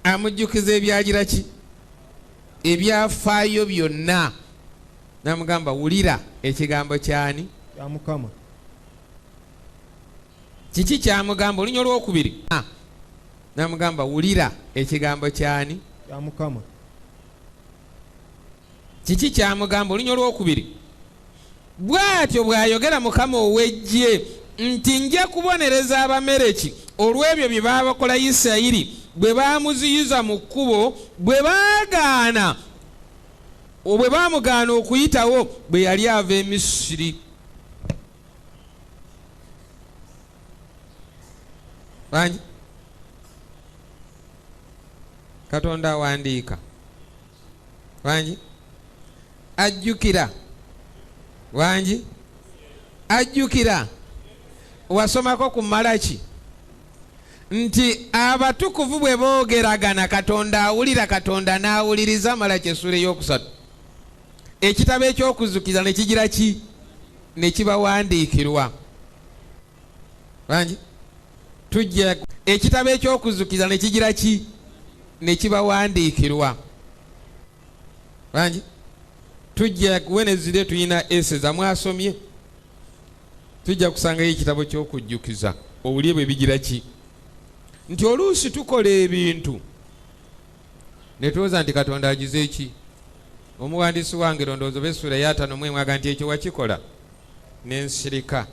amujjukiza ebyagira ki ebyafaayo byonna namugamba wulira ekigambo kyani kya Mukama kiki kyamugamba olunya olwokubiri namugamba wulira ekigambo kyani kya Mukama kiki kyamugamba olunya olwokubiri bw'atyo bw'ayogera Mukama ow'eggye nti nja kubonereza Abamereki olw'ebyo bye baabakola Isirayiri bwe baamuziyiza mu kkubo bwe baamugaana okuyitawo bwe yali ava e Misiri bangi Katonda awandiika bangi ajjukira wangi ajjukira wasomako ku Malaki nti abatukuvu bwe boogeragana Katonda awulira Katonda n'awuliriza. Malaki essula ey'okusatu ekitabo ekyokuzukiza ne kigira ki ne kibawandiikirwa bangi tujja ekitabo ekyokuzukiza ne kigira ki ne kibawandiikirwa bangi tujja Wednesday tuyina eseza mwasomye tujja kusangayo ekitabo ky'okujjukiza owulye bwe bigira ki nti oluusi tukola ebintu ne tuwoza nti Katonda agize eki omuwandiisi wange londoozo b'essula ya 5 mwaga nti ekyo wakikola n'ensirika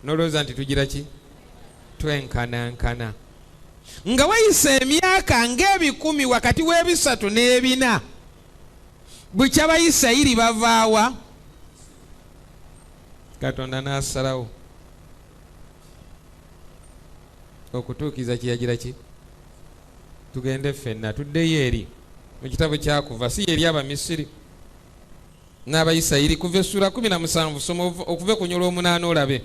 n'olowooza nti tugira ki twenkanankana nga wayise emyaka ng'ebikumi wakati w'ebisatu n'ebina bukya Abayisirayiri bavaawa Katonda n'asalawo okutuukiza kiyagira ki tugende ffenna tuddeyo eri mu kitabo kyakuva si yeri Abamisiri n'Abayisirayiri kuva essula 17 soma okuva ku nyola 8 olabe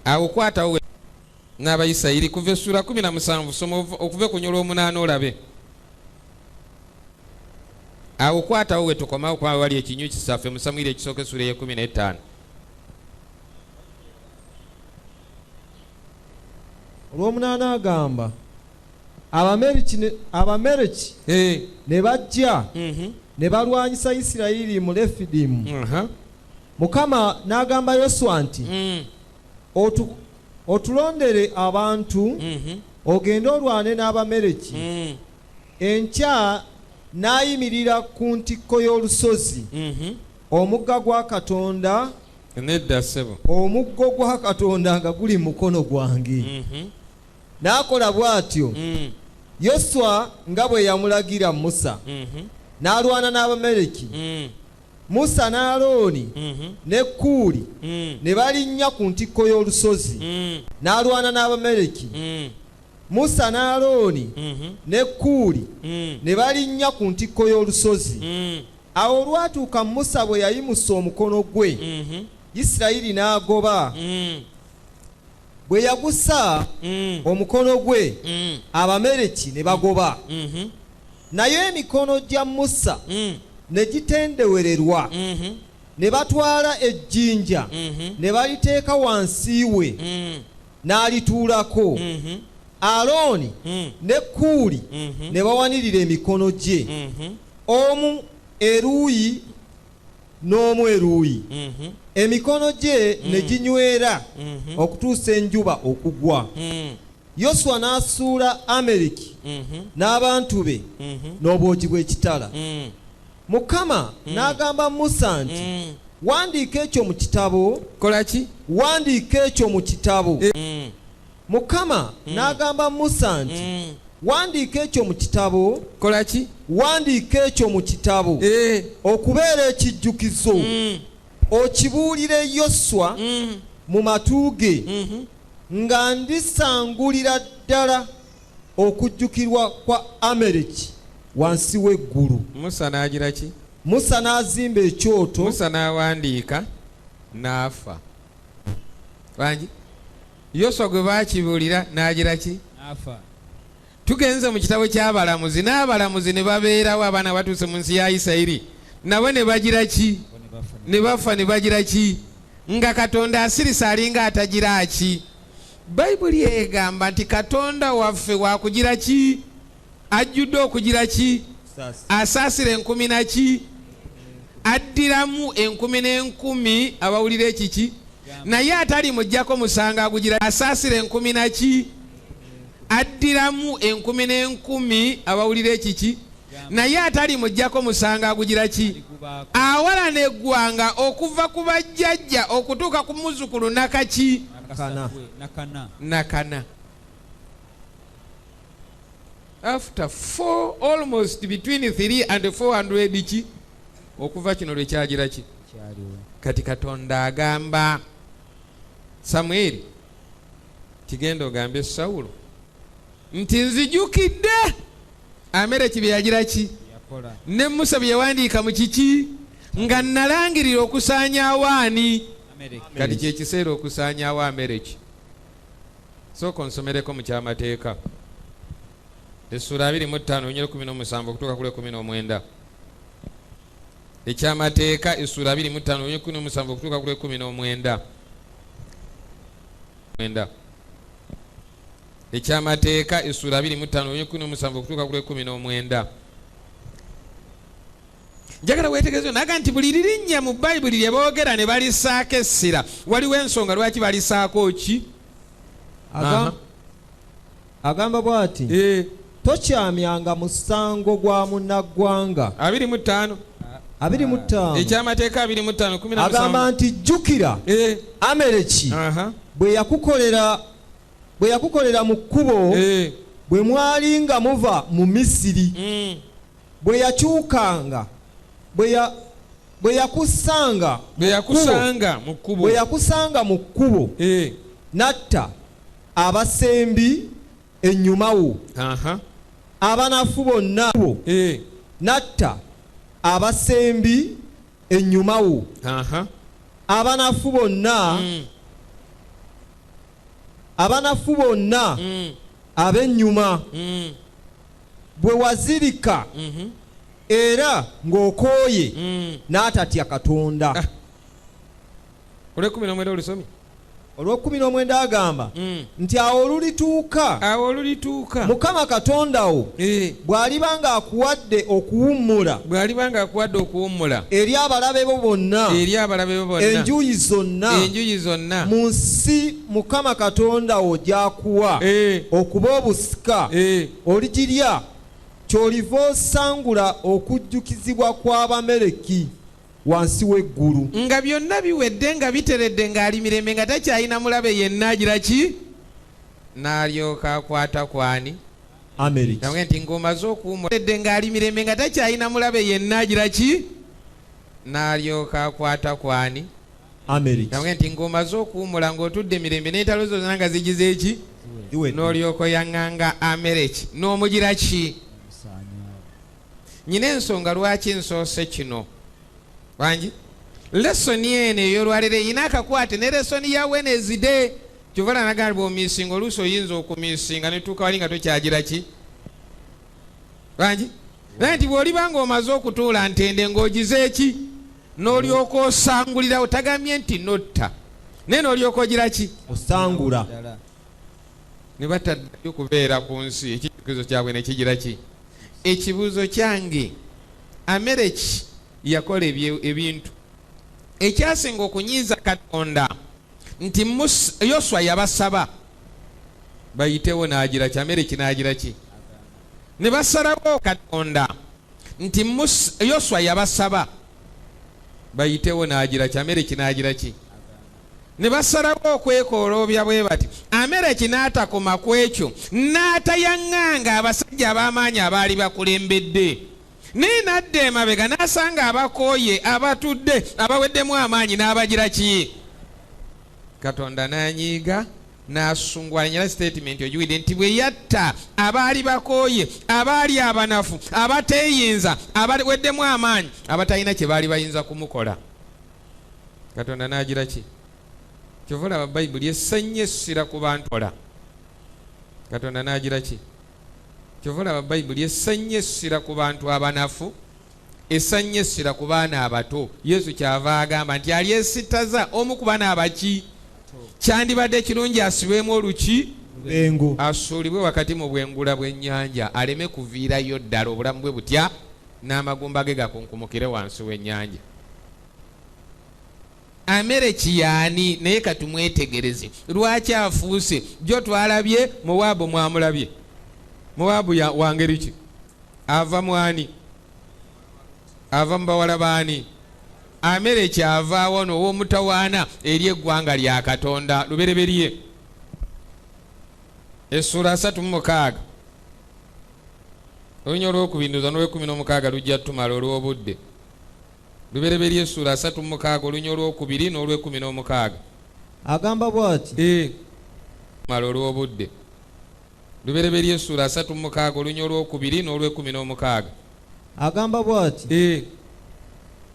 awo kwatawo n'Abayisirayiri kuva essula 17 soma okuva ku nyola 8 olabe. Awo kwatawo we tukomawo kwa wali ekinyu kisaffe mu Samwiri ekisooka essula ya 15. Olw'omunaana agamba Abamereki ne bajja ne balwanyisa Isirayiri mu Refidimu. Mukama n'agamba Yoswa nti otulondere abantu ogende olwane n'Abamereki. Enkya n'ayimirira ku ntikko y'olusozi omugga gwa Katonda, omuggo gwa Katonda nga guli mu mukono gwange. N'akola bw'atyo Yoswa nga bwe yamulagira Musa, n'alwana n'Abamereki. Musa ne Alooni ne Kuuli ne balinnya ku ntikko y'olusozi, n'alwana n'Abamereki. Musa ne Alooni ne Kuuli ne balinnya ku ntikko y'olusozi. Awo olwatuuka Musa bwe yayimusa omukono gwe, Isirayiri n'agoba. Bwe yagusa omukono gwe, Abamereki ne bagoba. Naye emikono gya Musa ne gitendewererwa. Ne batwala ejjinja ne baliteeka wansi we, n'alituulako. Alooni ne Kuuli ne bawanirira emikono gye, omu eruuyi n'omu eruuyi. Emikono gye ne ginywera okutuusa enjuba okugwa. Yoswa n'asuula Amaleki n'abantu be n'obwogi bw'ekitala. Mukama n'agamba Musa nti wandiika ekyo mu kitabo. Kola ki? Wandiika ekyo mu kitabo. Mukama n'agamba Musa nti wandiika ekyo mu kitabo. Kola ki? Wandiika ekyo mu kitabo okubeera ekijjukizo, okibuulire Yoswa mu matu ge, nga ndisangulira ddala okujjukirwa kwa Amaleki wansi w'eggulu. Musa n'agira ki? Musa n'azimba ekyoto. Musa n'awandiika n'afa. Wangi Yoswa gwe baakibuulira n'agira ki? Afa. Tugenze mu kitabo ky'Abalamuzi, n'Abalamuzi ne babeerawo abaana batuuse mu nsi ya Isirayiri, nabo ne bagira ki? Ne bafa. Ne bagira ki? Nga Katonda asirisa alinga atagira ki? Bayibuli egamba nti Katonda waffe wakugira ki? Ajjudde okugira ki? Asaasira 10 na ki? Addiramu 10 n'enkumi abawulira ekiki? Naye atali mujjako musango agugira. Asaasira 10 na ki? Addiramu 10 n'enkumi abawulira ekiki? Naye atali mujjako musango agugira ki? Awalana eggwanga okuva ku bajjajja okutuuka ku muzzukulu nakaki? Nakana. After 4, almost between 3 and 400 ki? Okuva kino lwe kyagira ki? Kati Katonda agamba Samwiri, kigenda ogambe Sawulo nti nzijukidde Amaleki bye yagira ki? Ne Musa bye yawandiika mu kiki? Nga nalangirira okusaanya awaani. Kati kyekiseera okusaanya awa Amaleki. Sooka onsomereko mu kyamateeka essula 25 17 okutuuka ku 19. Ekyamateeka essula 25 17 okutuuka ku 19. Ekyamateeka essula 25 17 okutuuka ku 19. Njagala weetegereze naga nti buli lirinnya mu Bayibuli lye boogera ne balisaako essira, waliwo ensonga lwaki balisaako ki? Agamba bw'ati, tokyamyanga musango gwa munnaggwanga. 25. Ekyamateeka 25:17. Agamba nti jjukira Amaleki bwe yakukolera mu kkubo bwe mwali nga muva mu Misiri, bwe yakyukanga bwe yakusanga mu kkubo n'atta abasembi ennyuma wo, abanafu bonna n'atta abasembi ennyuma wo, abanafu bonna abanafu bonna ab'ennyuma bwe wazirika era ng'okooye n'atatya Katonda. Olw'ekkumi n'omwenda olusomye. Olw'ekkumi n'omwenda agamba nti awo olulituuka Mukama Katonda wo bw'aliba ng'akuwadde okuwummula eri abalabe bo bonna enjuuyi zonna mu nsi Mukama Katonda wo gy'akuwa okuba obusika oligirya, ky'oliva osangula okujjukizibwa kw'Abamaleki wansi w'eggulu. Nga byonna biwedde nga biteredde ng'ali mirembe nga takyalina mulabe yenna agira ki? N'alyoka akwata kwani? Amaleki. Namwe nti ng'omaze okuwummula ng'ali mirembe nga takyalina mulabe yenna agira ki? N'alyoka akwata kwani? Amaleki. Namwe nti ng'omaze okuwummula ng'otudde mirembe n'entalo zonna nga zigize eki? N'olyoka oyaŋŋanga Amaleki n'omugira ki? Nyina ensonga lwaki nsoose kino. Wanji lesoni ene ey'olwaliro eyina akakwate ne lesoni ya Wednesday kyuvala nagamba bw'omiisinga oluusi oyinza okumiisinga ne tuuka wali nga tokyagira ki? Wanji naye nti bw'oliba ng'omaze okutuula ntende ng'ogize eki? N'olyoka osangulira otagambye nti notta naye n'olyoka ogira ki? Osangula. Ne bataddayo kubeera ku nsi ekijjukizo kyabwe ne kigira ki? Ekibuuzo kyange Amaleki yakola ebintu ekyasinga okunyiiza Katonda nti Yoswa yabasaba bayitewo n'agira ki? Amaleki n'agira ki? Ne basalawo Katonda nti Yoswa yabasaba bayitewo n'agira ki? Amaleki n'agira ki? Ne basalawo okwekoloobya bwe bati. Amaleki n'atakoma ku ekyo n'atayaŋŋanga abasajja ab'amaanyi abaali bakulembedde. Naye n'adda emabega n'asanga abakooye abatudde abaweddemu amaanyi n'abagira ki? Katonda n'anyiiga n'asungwala statement ogiwidde nti bwe yatta abaali bakooye abaali abanafu abateeyinza abaweddemu amaanyi abatalina kye baali bayinza kumukola. Katonda n'agira ki? Kyova olaba Bayibuli essannyo essira ku bantu ola. Katonda n'agira ki? Kyova olaba Bayibuli essannyo essira ku bantu abanafu, essannyo essira ku baana abato. Yesu kyava agamba nti alyesittaza omu ku baana abaki kyandibadde kirungi asibwemu oluki Bengo. Asuulibwe wakati mu bwengula bw'ennyanja aleme kuviirayo ddala obulamu bwe butya n'amagumba ge gakunkumukire wansi w'ennyanja. Amaleki yaani naye katumwetegereze lwaki afuuse jo twalabye Mowabu mwamulabye. Mowabu wa ngeri ki? Ava mwani? Ava mu bawala baani? Amaleki avaawo n'ow'omutawaana eri eggwanga lya Katonda. Lubereberye essula 36 olunya olw'okubinduza n'olw'ekumi lujja tumala olw'obudde. Lubereberye essula 36 olunya olw'okubiri n'olw'ekumi agamba bw'ati mala olw'obudde. Lubereberye essula 36 olunya olw'okubiri n'olw'ekumi agamba bw'ati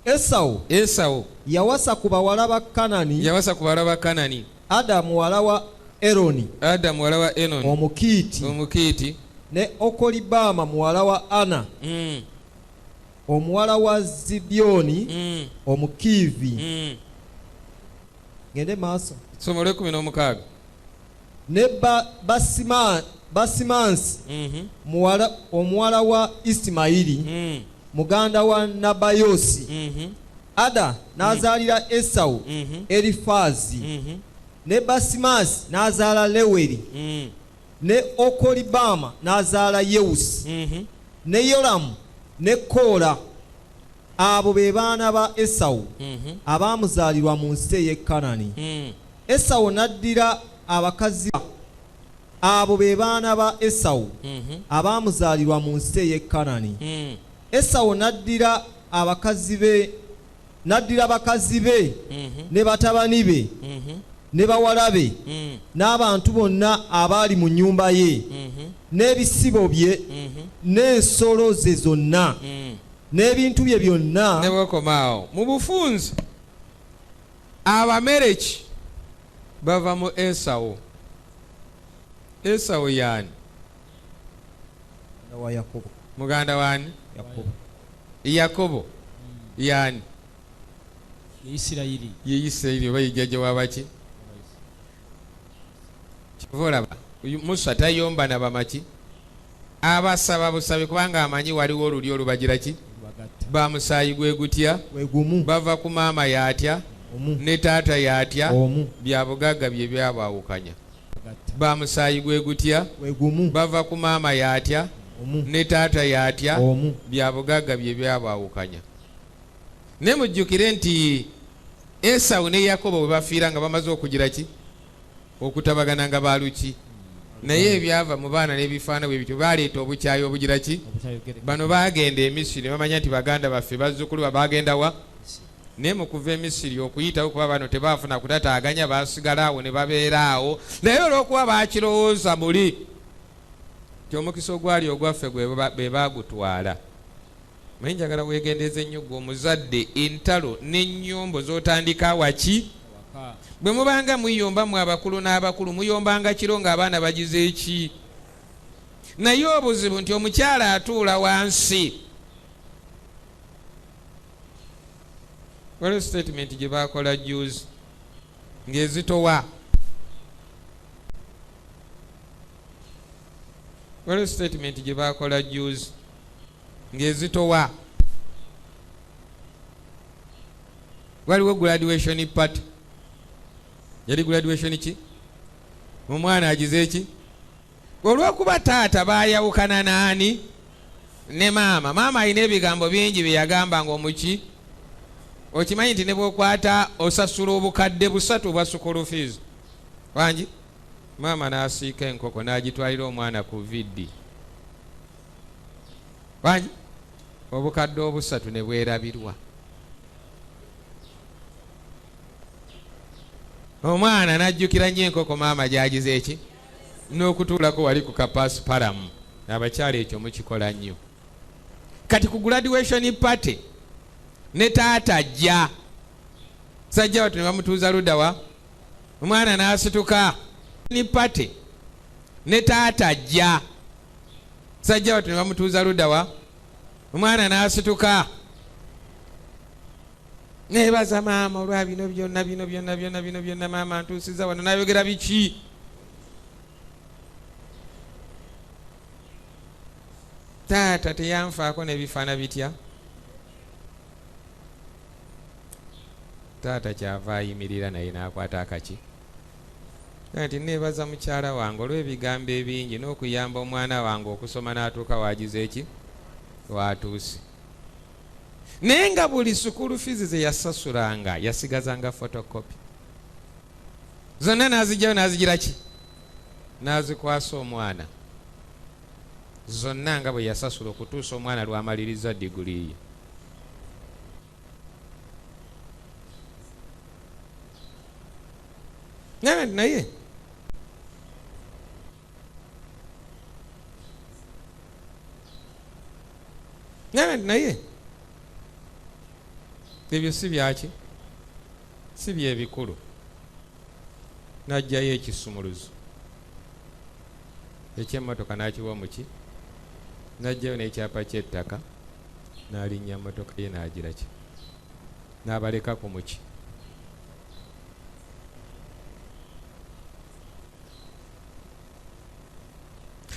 Esawu yawasa ku bawala ba Kanani Ada muwala wa Eroni Omukiiti ne Okolibama muwala wa Ana omuwala wa Zibyoni Omukiivi. Ngende maaso somo lw'ekumi ne Basimansi omuwala wa Isimayiri muganda wa Nabayosi. Ada n'azaalira Esawu Erifaazi ne Basimasi n'azaala Leweri ne Okolibama n'azaala Yewusi ne Yolamu ne Koola. Abo be baana ba Esawu abaamuzaalirwa mu nsi ey'e Kanani. Esawu n'addira abakazi. Abo be baana ba Esawu abaamuzaalirwa mu nsi ey'e Kanani. Esawu n'addira abakazi be ne batabani be ne bawala be n'abantu bonna abaali mu nnyumba ye n'ebisibo bye n'ensolo ze zonna n'ebintu bye byonna. Ne bwekomaawo mu bufunze Abamaleki bava mu Esawu Esawu yani wa Yakobo. Muganda wani? Yakobo. Yakobo yani Isirayiri. Ye Isirayiri oba yijjaja wabaki? Kivolaba Musa tayomba na bamaki abasaba busabe kubanga amanyi waliwo olulyo olubagira ki bamusaayi gwe gutya bava ku maama yatya ne taata yatya bya bugagga bye byabawukanya bamusaayi gwe gutya bava ku maama yatya ne taata yatya bya bugagga bye byabawukanya. Ne mujjukire nti Esawu ne Yakobo bwe bafiira nga bamaze okugira ki okutabagana nga baluki naye ebyava mu baana n'ebifaana bwe bityo baleeta obukyayi obugira ki bano bagenda e Misiri bamanya nti baganda baffe bazzukulu bagenda wa naye mu kuva e Misiri okuyitawo kuba bano tebaafuna kutataaganya basigala awo ne babeera awo naye olw'okuba bakirowooza muli ti omukisa ogwali ogwaffe be baagutwala. Naye njagala weegendeeze ennyo gwe omuzadde entalo n'ennyombo z'otandika waki bwe mubanga muyomba mu abakulu n'abakulu muyombanga kiro ng'abaana bagize eki naye obuzibu nti omukyala atuula wansi. Waliwo statement gye baakola juzi ng'ezitowa waliwo statement gye baakola juzi ng'ezitowa waliwo graduation party yali graduation ki omwana agize eki olw'okuba taata baayawukana naani ne maama alina ebigambo bingi bye yagamba ng'omuki okimanyi nti ne bw'okwata osasula obukadde 3 obwa school fees wangi maama n'asiika enkoko n'agitwalira omwana ku viddi wangi obukadde 3 ne bwerabirwa. Omwana n'ajjukira nnyo enkoko maama gy'agize eki n'okutuulako wali ku kapasipalamu. Abakyala ekyo mukikola nnyo. Kati ku graduation party ne taata ajja sajja watu ne bamutuuza ludda wa omwana n'asituka ni party ne taata ajja sajja watu ne bamutuuza ludda wa omwana n'asituka nebaza maama olwa bino byonna maama ntuusiza wano nayogera biki taata teyanfaako nebifaana bitya taata kyava ayimirira naye n'akwata akaki nti nebaza mukyala wange olw'ebigambo ebingi n'okuyamba omwana wange okusoma n'atuuka wagize eki watuuse naye nga buli sukulu fizi ze yasasulanga yasigazanga photocopy zonna n'azijjayo n'azigira ki n'azikwasa omwana zonna nga bwe yasasula okutuusa omwana lwamaliriza diguli ye. naye ebyo si byaki si byebikulu. N'ajjayo ekisumuluzo eky'emmotoka n'akiwa muki n'ajjayo n'ekyapa ky'ettaka n'alinnya mmotoka ye n'agira ki n'abaleka ku muki.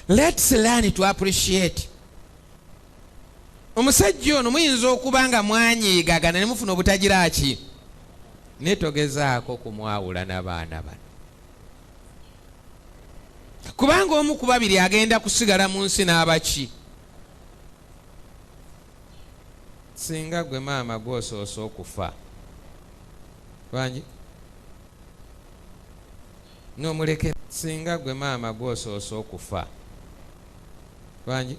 Let's learn to appreciate. Omusajja ono muyinza okuba nga mwanyiigagana ne mufuna obutagira ki naye togezaako kumwawula n'abaana bano kubanga omu ku babiri agenda kusigala mu nsi n'abaki. Singa gwe maama gw'osoosa okufa wangi n'omulekera singa gwe maama gw'osoosa okufa wangi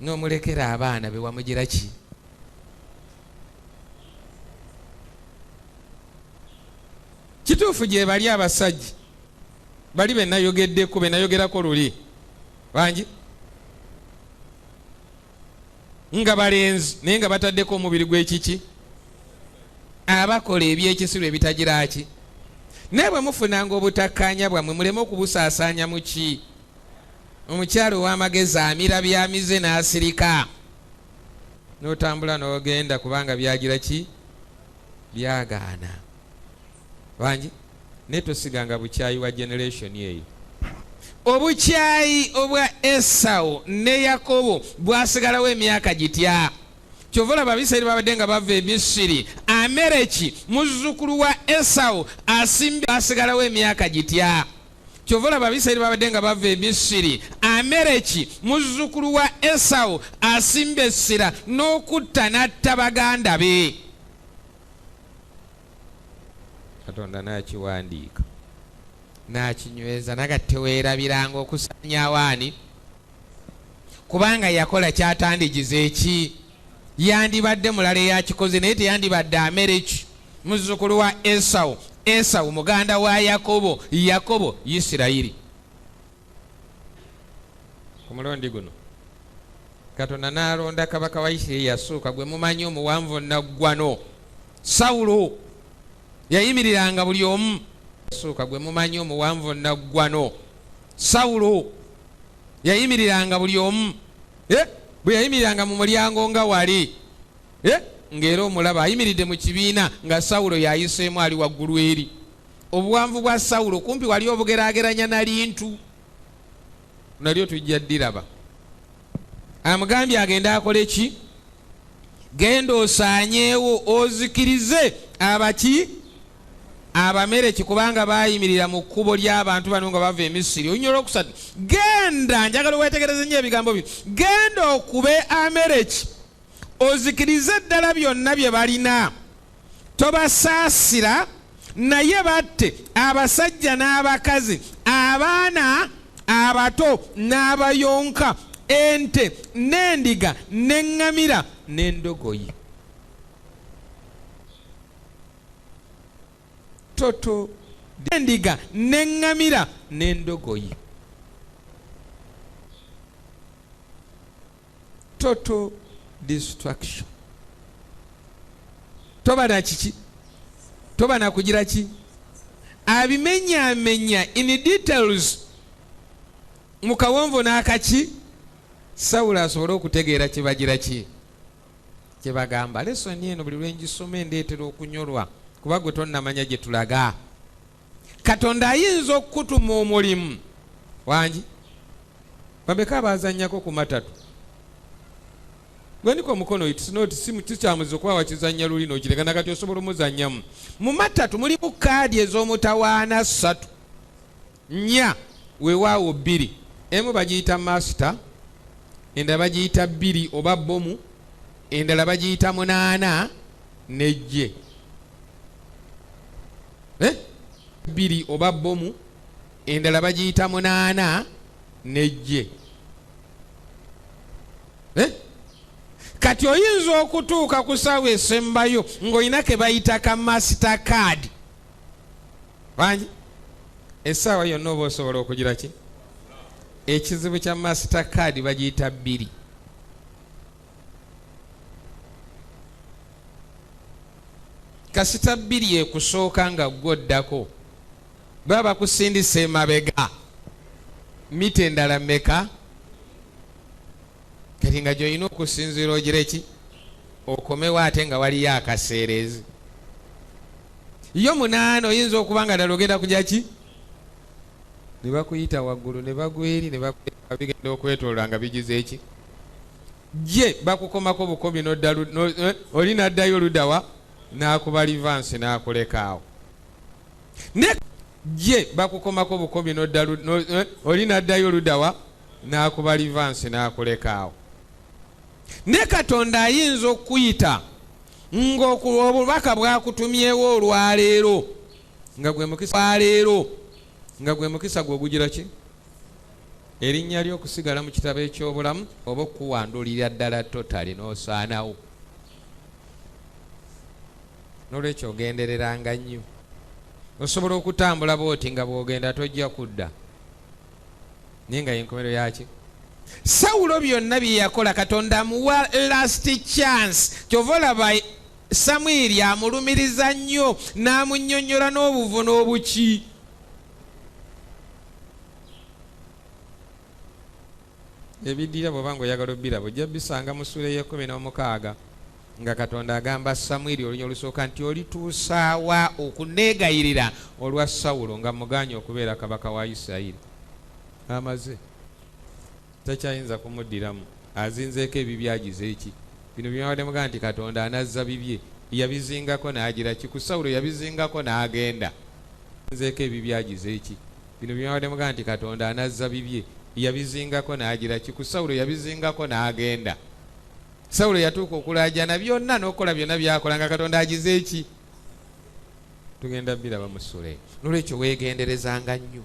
n'omulekera abaana be wamugira ki kituufu gye bali abasajja bali be nayogeddeko be nayogerako luli wangi nga balenzi naye nga bataddeko omubiri gw'ekiki abakola ebyekisiru ebitagira ki naye bwe mufunanga obutakkaanya bwammwe muleme okubusaasaanya mu ki? Omukyalo ow'amagezi amira byamize n'asirika n'otambula n'ogenda kubanga byagira ki? Byagaana. Bangi naye tosiganga bukyayi wa generation eyo. Obukyayi obwa Esawu ne Yakobo bwasigalawo emyaka gitya? Kyova olaba Abisirayiri babadde nga bava e Misiri, Amereki muzzukulu wa Esawu asimbe asigalawo emyaka gitya? Kyova olaba Abisirayiri babadde nga bava e Misiri, Amereki muzzukulu wa Esawu asimba essira n'okutta n'atta baganda be. Katonda n'akiwandiika n'akinyweza nagate weerabiranga okusanya awaani kubanga yakola kyatandigiza eki? Yandibadde mulala eyakikoze naye teyandibadde Amereki muzzukulu wa Esawu, Esawu muganda wa Yakobo, Yakobo Isirayiri. Ku mulundi guno Katonda n'alonda kabaka wa Isirayiri yasooka gwe mumanyi omuwanvu naggwano, Sawulo. Yayimiriranga buli omu. Yasooka gwe mumanyi omuwanvu naggwano, Sawulo. Yayimiriranga buli omu. Bwe yayimiriranga mu mulyango nga wali ng'era omulaba ayimiridde mu kibiina nga Sawulo yayiseemu ali waggulu eri. Obuwanvu bwa Sawulo kumpi wali obugeraageranya na lintu. Nalyo tujja ddiraba. Amugambye agenda akole ki? Genda osaanyeewo ozikirize abaki? Abamereki kubanga bayimirira mu kkubo ly'abantu bano nga bava e Misiri. Olunyolo okusatu, genda, njagala weetegereze nnyo ebigambo bino, genda okube Amereki ozikirize ddala byonna bye balina, tobasaasira naye batte abasajja n'abakazi, abaana abato n'abayonka, ente n'endiga n'eŋŋamira n'endogoyi. Toto endiga n'eŋŋamira n'endogoyi. Total destruction. Toba na kiki? Toba na kugira ki? Abimenyaamenya in details mu kawonvu n'akaki? Sawulo asobole okutegeera kibagira ki? Kibagamba. Lesoni eno buli lwengisoma endeetera okunyolwa kuba gwe tonnamanya gye tulaga. Katonda ayinza okutuma omulimu wangi. Bameka abazannyako ku matatu. Gweniko omukono simu tikyamuzi okuba wakizannya luli n'okiregana kati osobola omuzannyamu. Mu matatu mulimu kaadi ez'omutawaana 3, 4 weewaawo 2. Emu bagiyita master, endala bagiyita 2 oba bomu, endala bagiyita 8 nejje. 2 oba bomu, endala bagiyita 8 nejje. Kati oyinza okutuuka ku ssaawa esembayo ng'olina ke bayita ka master card. Wangi essaawa yonna oba osobola okugira ki? Ekizibu kya master card bagiyita 2. Kasita 2 ekusooka nga gwoddako baba bakusindisa emabega mita endala mmeka? Kati nga gy'olina okusinziira ogire ki? Okomewo ate nga waliyo akaseerezi. Yo 8 oyinza okuba nga ddala ogenda kujya ki? Ne bakuyita waggulu ne bagweri ne bigenda okwetoolwa nga bigize eki? Gye bakukomako bukomi oli n'addayo oluddawa n'akuba livansi n'akuleka awo. Ne gye bakukomako bukomi oli n'addayo oluddawa n'akuba livansi n'akuleka awo. Ne Katonda ayinza okuyita ng'obubaka bwakutumyewo olwaleero nga gwe mukisa gw'ogugira ki? Erinnya ly'okusigala mu kitabo eky'obulamu oba okuwandulira ddala totali n'osaanawo. N'olwekyo ogendereranga nnyo. Osobola okutambula bw'oti nga bw'ogenda tojja kudda. Naye nga y'enkomerero yaki? Sawulo byonna bye yakola Katonda muwa last chance. Kyova olaba Samwiri amulumiriza nnyo n'amunnyonnyola n'obuvu n'obuki. Ebiddira bw'oba ng'oyagala obbirabo ojja bisanga mu ssuula ey'e16 nga Katonda agamba Samwiri olunya olusooka nti olituusaawa okuneegayirira olwa Sawulo nga muganye okubeera kabaka wa Isirayiri. Amaze takyayinza kumuddiramu, azinzeeko ebibyagize eki. Bino byawadde mugaa nti Katonda anazza bibye, yabizingako n'agira ki? Ku Sawulo yabizingako n'agenda. Azinzeeko ebibyagize eki. Bino byawadde mugaa nti Katonda anazza bibye, yabizingako n'agira ki? Ku Sawulo yabizingako n'agenda. Sawulo yatuuka okulaajana byonna n'okola byonna byakola nga Katonda agize eki? Tugenda biraba mu ssuula eyo. Nolwekyo weegenderezanga nnyo.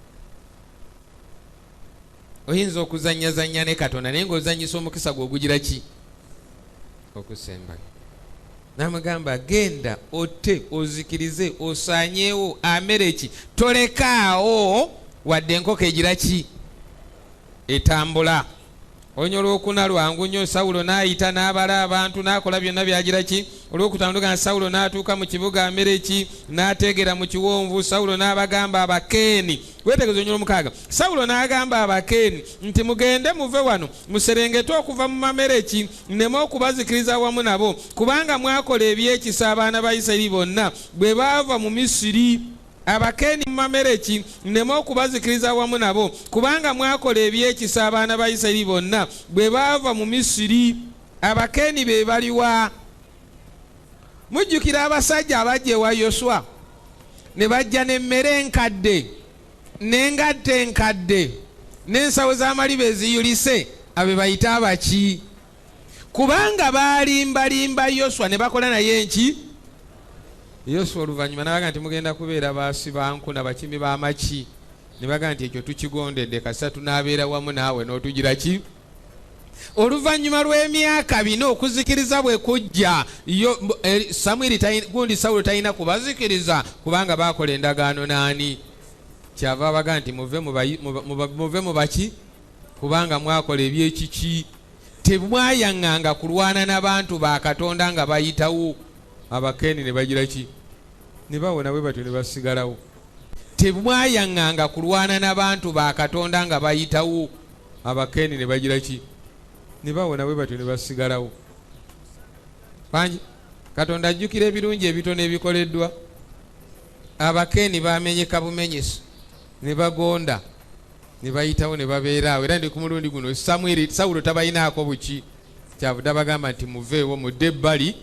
Oyinza okuzannyazannya ne Katonda naye ng'ozannyisa omukisa gwe ogugira ki? Okusembayo. N'amugamba genda otte ozikirize osaanyeewo Amaleki, tolekaawo wadde enkoko egira ki? Etambula. Olunya olwokuna lwangu nnyo Sawulo n'ayita n'abala abantu n'akola byonna byagira ki? Olwokutandika Sawulo n'atuuka mu kibuga Amaleki n'ateegera mu kiwonvu. Sawulo n'abagamba Abakeeni, weetegereze olunya olw'omukaaga. Sawulo n'agamba Abakeeni nti mugende muve wano muserengete okuva mu Amaleki nneme okubazikiriza wamu nabo, kubanga mwakola ebyekisa abaana ba Isirayiri bonna bwe baava mu Misiri. Abakeeni mu Amaleki nneme okubazikiriza wamu nabo, kubanga mwakola ebyekisa abaana ba Isirayiri bonna bwe baava mu Misiri. Abakeeni be baliwa? Mujjukira abasajja abajja ewa Yoswa ne bajja n'emmere enkadde n'engatta enkadde n'ensawo z'amaliba eziyulise, abe bayita abaki? Kubanga balimbalimba Yoswa ne bakola naye enki? Yoswa oluvannyuma n'abaga nti mugenda kubeera baasi ba nku na bakimi b'amaki. Ne baga nti ekyo tukigondedde, kasita tunaabeera wamu naawe n'otugira ki? Oluvannyuma lw'emyaka 4 okuzikiriza bwe kujja, gundi Sawulo talina kubazikiriza kubanga baakola endagaano n'ani? Kyava abaga nti muve mu baki? Kubanga mwakola ebyekiki? Temwayaŋŋanga kulwana n'abantu ba Katonda nga bayitawo. Abakeeni ne bagira ki? Ne bawona bwe batyo ne basigalawo. Temwayaŋŋanga kulwana n'abantu ba Katonda nga bayitawo. Abakeeni ne bagira ki? Ne bawona bwe batyo ne basigalawo. Bangi Katonda ajjukira ebirungi ebitono ebikoleddwa. Abakeeni bamenyeka bumenyesi ne bagonda ne bayitawo ne babeeraawo. Era ndi ku mulundi guno Sawulo tabayinaako buki? Kyavudde abagamba nti muveewo mudde ebbali,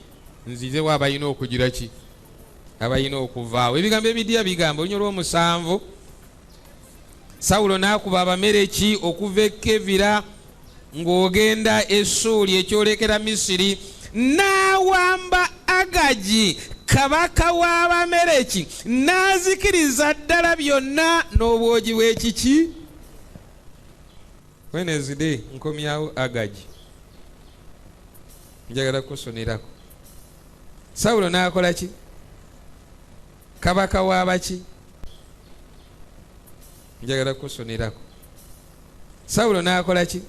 nzizewo abayina okugira ki? Abayina okuvaawo. Ebigambo ebidya bigamba olunya olw'omusanvu Sawulo n'akuba Abamaleki okuva e Kevira ng'ogenda e Ssuuli ekyolekera Misiri, n'awamba Agagi kabaka w'Abamaleki n'azikiriza ddala byonna n'obwogi bw'ekiki? Wednesday nkomyawo Agagi, njagala kusonerako. Sawulo n'akola ki? Kabaka w'abaki? Njagala kusonerako. Sawulo n'akola ki?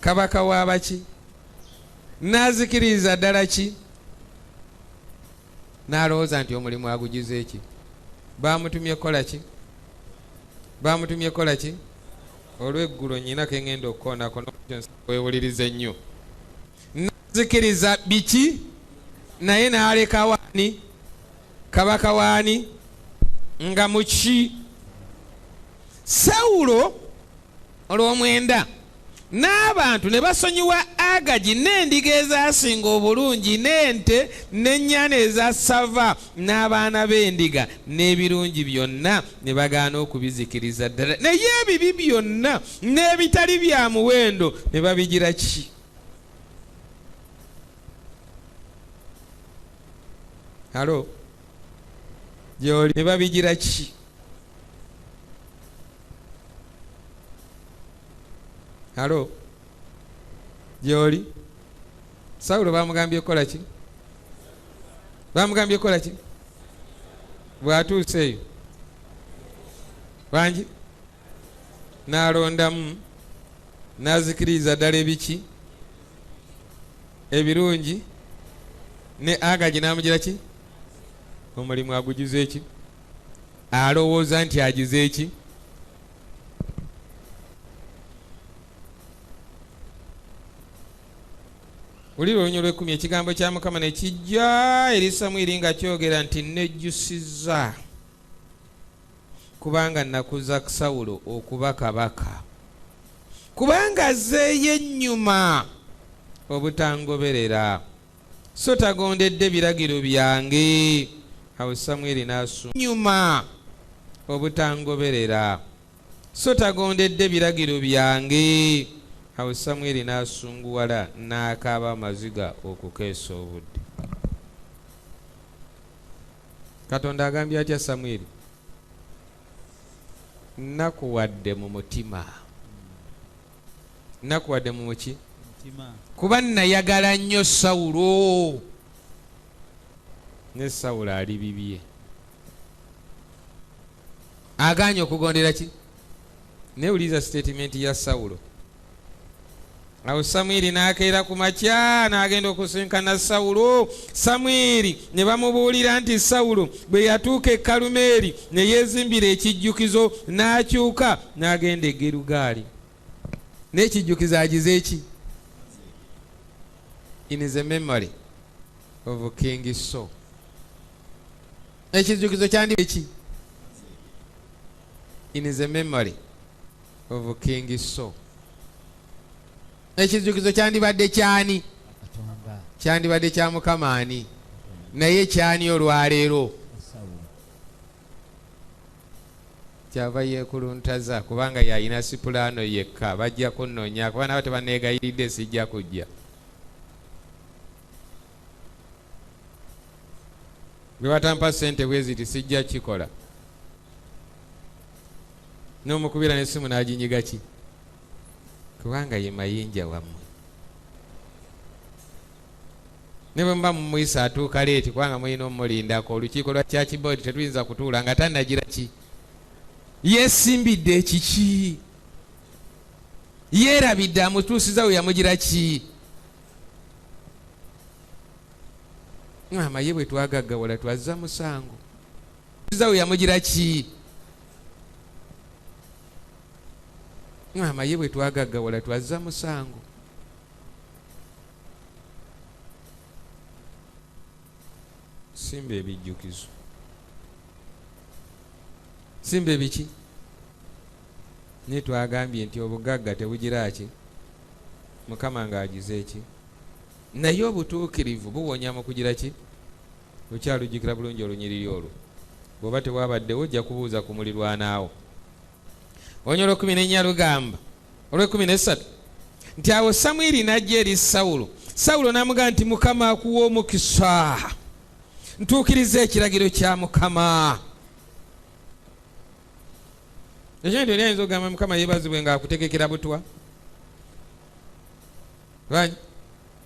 Kabaka w'abaki? N'azikiriza ddala ki? N'alowooza nti omulimu agugize ki? Baamutumye kola ki? Baamutumye kola ki? Olw'eggulo nnyina ke ngenda okukoonako weewulirize nnyo. N'azikiriza biki? Naye n'aleka waani? Kabaka waani? Nga muki? Sawulo olw'omwenda n'abantu ne basonyiwa Agagi n'endiga ezasinga obulungi n'ente n'ennyana eza ssava n'abaana b'endiga n'ebirungi byonna ne bagaana okubizikiriza ddala. Naye ebibi byonna n'ebitali bya muwendo ne babigira ki? Halo? Gy'oli ne babigira ki? Halo? Gy'oli? Sawulo baamugambye kola ki? Baamugambye kola ki? Bw'atuuse eyo bangi n'alondamu n'azikiriza ddala ebiki? Ebirungi ne Agagi n'amugira ki? Omulimu agugize ki? Alowooza nti agize ki? Ulira olunyo lw'ekumi ekigambo kya Mukama ne kijja eri Samwiri nga kyogera nti nejjusiza kubanga nakuza Sawulo okuba kabaka kubanga azzeeyo ennyuma obutangoberera so tagondedde biragiro byange. Awo Samwiri n'asuma obutangoberera so tagondedde biragiro byange. Awo Samwiri n'asunguwala n'akaaba amaziga okukeesa obudde. Katonda agambye atya Samwiri? Nakuwadde mu mutima. Nakuwadde mu muki? Kuba nayagala nnyo Sawulo. Ne Sawulo ali bibye. Aganye okugondera ki? Newuliza statement ya Sawulo. Awo Samwiri n'akeera ku makya n'agenda okusinkana Sawulo. Samwiri ne bamubuulira nti Sawulo bwe yatuuka e Kalumeeri ne yeezimbira ekijjukizo n'akyuka n'agenda e Girugaali. N'ekijjukizo agize eki? In the memory of King Saul. Ekijjukizo kyandi eki? In the memory of King Saul. Ekijjukizo kyandibadde kyani? Kyandibadde kya Mukama ani? Naye kyani olwaleero? Kyava yeekuluntaza kubanga yalina sipulaano yekka bajja kunnoonya kuba nabo tebanneegayiridde sijja kujja. Bwe batampa ssente bwe ziti sijja kikola. N'omukubira n'essimu n'aginyiga ki? Kubanga ye mayinja wammwe. Ne bwe muba mumuyisa atuuka leeti kubanga mulina omulindako olukiiko lwa church board tetuyinza kutuula nga tannagira ki? Yeesimbidde ekiki? Yeerabidde amutuusiza we yamugira ki? Mama ye bwe twagaggawala twazza musango. Tuusiza we yamugira ki? Mama ye bwe twagaggawala twazza musango. Simba ebijjukizo. Simba ebiki? Ne twagambye nti obugagga tebugira ki? Mukama ng'agize eki? Naye obutuukirivu buwonya mu kugira ki? Okyalujjukira bulungi olunyiriri olwo. Bw'oba tewabaddewo ojja kubuuza ku mulirwanaawo. Onyo olw'ekumi lugamba olw'ekumi n'essatu nti awo Samwiri n'ajja eri Sawulo. Sawulo n'amugamba nti Mukama akuwa omukisa. Ntuukiriza ekiragiro kya Mukama. Ekyo nti oli ayinza okugamba Mukama yeebazibwe ng'akutegekera butwa.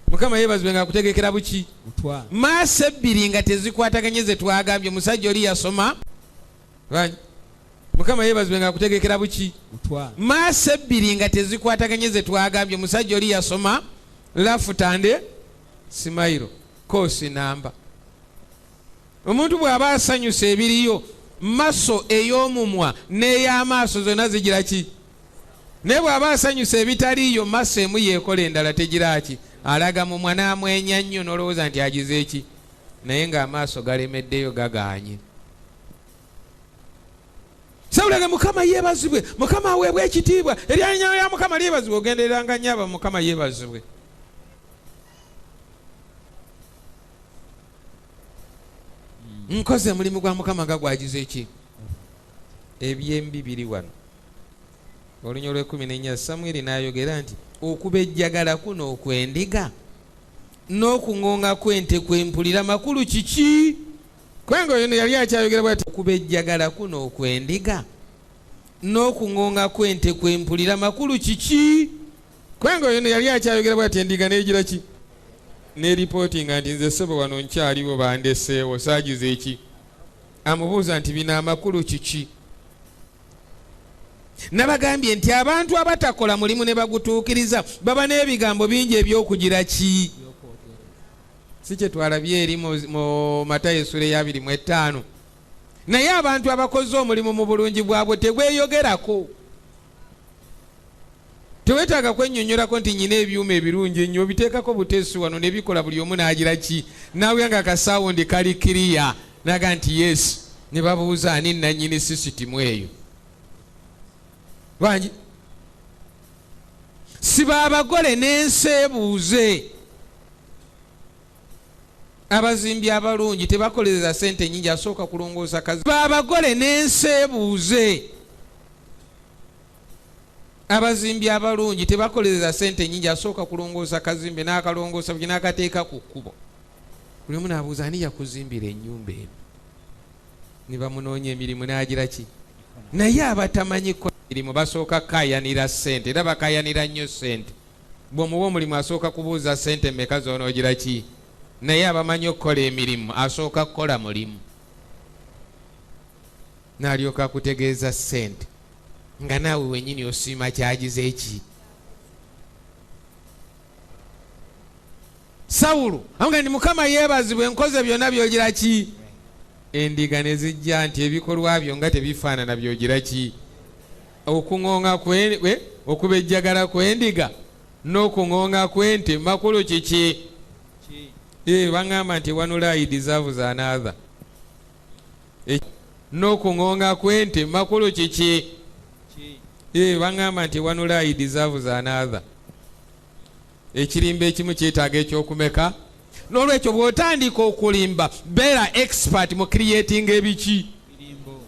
Mukama yeebazibwe ng'akutegekera buki? Butwa. Maaso ebbiri nga tezikwataganye ze twagambye omusajja oli yasoma. Mukama yeebazibwe ng'akutegekera buki? Butwa. Maaso ebbiri nga tezikwataganye ze twagambye omusajja oli yasoma lafutande simayiro koosi namba. Omuntu bw'aba asanyusa ebiriyo maso ey'omumwa n'ey'amaaso zonna zigira ki? Naye bw'aba asanyusa ebitaliyo maso emu yeekola endala tegira ki? Alaga mumwa n'amwenya nnyo n'olowooza nti agize eki? Naye ng'amaaso galemeddeyo gagaanye. Sawulaga Mukama yeebazibwe, Mukama aweebwe ekitiibwa, erinnya lya Mukama lyebazibwe. Ogendereranga nnyaba Mukama yeebazibwe. Nkoze mulimu gwa Mukama nga gwagize eki? Ebyembi biri wano. Olunyo olw'ekumi Samwiri n'ayogera nti okubejjagala kuno okwendiga n'okuŋŋonga kw'ente kwempulira makulu kiki? Kwenga oyo yali akyayogera bw'ati okubejjagala kuno okwendiga n'okuŋŋonga kw'ente kwempulira makulu kiki? Kwenga oyo yali akyayogera bw'ati endiga n'egira ki? Ne reportinga nti nze ssebo wano nkyaliwo bandeseewo saagize eki? Amubuuza nti bino amakulu kiki? Nabagambye nti abantu abatakola mulimu ne bagutuukiriza baba n'ebigambo bingi eby'okugira ki? si kye twalabye eri mu Matayo essula ya 25. naye abantu abakoze omulimu mu bulungi bwabwe tegweyogerako. Tewetaaga kwennyonnyolako nti nyina ebyuma ebirungi ennyo biteekako buteesi wano ne bikola buli omu n'agira ki naawe nga akasawundi kali kiriya naga nti yes ne babuuza ani nannyini sisitimu eyo. Wangi siba abagole n'enseebuuze. Abazimbi abalungi tebakoleza sente nyingi asooka kulongoosa kazi. Siba abagole n'enseebuuze. Abazimbi abalungi tebakoleza sente nyingi asooka kulongoosa kazimbe n'akalongoosa bwe n'akateeka ku kkubo. Buli omu n'abuuza ani yakuzimbira ennyumba eno. Ne bamunoonya emirimu n'agira ki. Naye abatamanyi kukola emirimu basooka kaayanira ssente era bakaayanira nnyo ssente. Bw'omuwa omulimu asooka kubuuza ssente mmeka z'onoogira ki. Naye abamanyi okukola emirimu asooka kukola mulimu. N'alyoka akutegeeza ssente. Nga naawe wennyini osiima kyagize eki. Sawulo amuga ndi Mukama yeebazibwe nkoze byonna byogira ki. Endiga ne zijja nti ebikolwa byo nga tebifaanana byogira ki. Okuŋoŋa okubejjagala kw'endiga n'okuŋoŋa kw'ente makulu kiki. Baŋŋamba nti one lie deserves another. N'okuŋoŋa kw'ente makulu kiki. Baŋŋamba nti one lie deserves another. Ekirimba ekimu kyetaaga ekyokumeka. N'olwekyo bw'otandika okulimba beera expert mu creating ebiki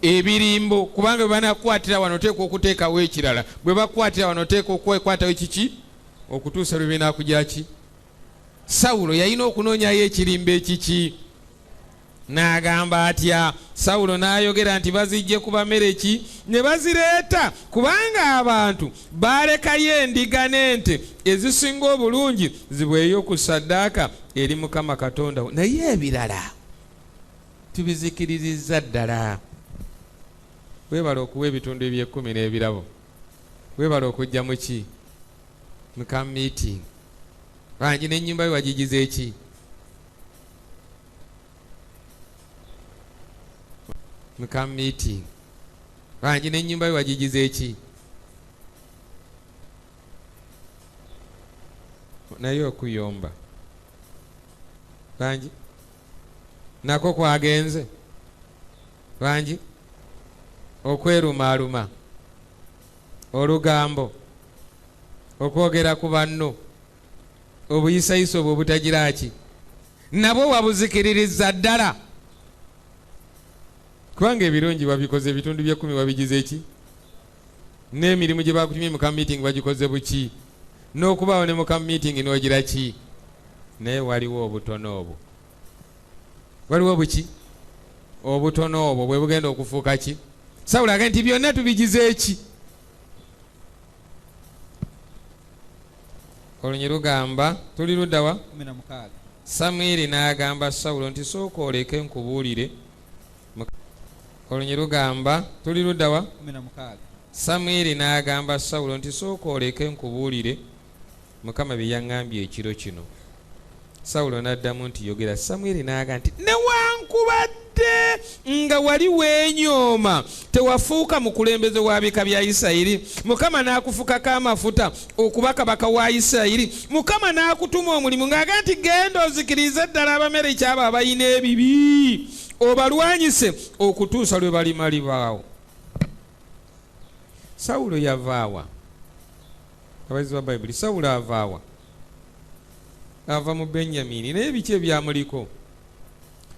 ebirimbo kubanga bwe banakukwatira wano oteeka okuteekawo ekirala bwe bakukwatira wano oteeka okwekwatawo ekiki okutuusa lwe binaakugira ki. Sawulo yalina okunoonyayo ekirimba ekiki. N'agamba atya. Sawulo n'ayogera nti bazijje kuba mmere ki ne bazireeta kubanga abantu baalekayo endiga n'ente ezisinga obulungi zibweyo ku ssaddaaka eri Mukama Katonda wo. Naye ebirala tubizikiririzza ddala. Weebala okuwa ebitundu eby'ekkumi n'ebirabo. Weebala okujja mu ki mu camp meeting. Bangi n'ennyumba yo wagigize eki. Mu camp meeting. Bangi n'ennyumba yo wagigize eki. Naye okuyomba. Bangi nako kwagenze. Bangi okwerumaaluma. Olugambo. Okwogera ku banno. Obuyisayiso obwo butagira ki. Nabwo wabuzikiririza ddala. Kubanga ebirungi babikoze ebitundu by'ekkumi wabigize eki. N'emirimu gye bakutumye mu camp meeting bagikoze buki. N'okubaawo ne mu camp meeting n'ogira ki. Naye waliwo obutono obwo. Waliwo buki. Obutono obwo bwe bugenda okufuuka ki. Sawulo agamba nti byonna tubigize eki. Olunyi lugamba tuli ludda wa 16. Samwiri n'agamba Sawulo nti sooka oleke nkubuulire. Olunyi lugamba tuli ludda wa 16. Samwiri n'agamba Sawulo nti sooka oleke nkubuulire Mukama bye yaŋŋambye ekiro kino. Sawulo n'addamu nti yogera. Samwiri n'agamba nti newankubadde nga wali weenyooma tewafuuka mukulembeze wa bika bya Isirayiri, Mukama n'akufukako amafuta okuba kabaka wa Isirayiri, Mukama n'akutuma omulimu ng'agamba nti genda ozikirize ddala Abamaleki abo abalina ebibi obalwanyise okutuusa lwe balimalibaawo. Sawulo yavaawa. Abayizi ba Bayibuli, Sawulo avaawa. Ava mu Benyamini. Naye biki ebyamuliko?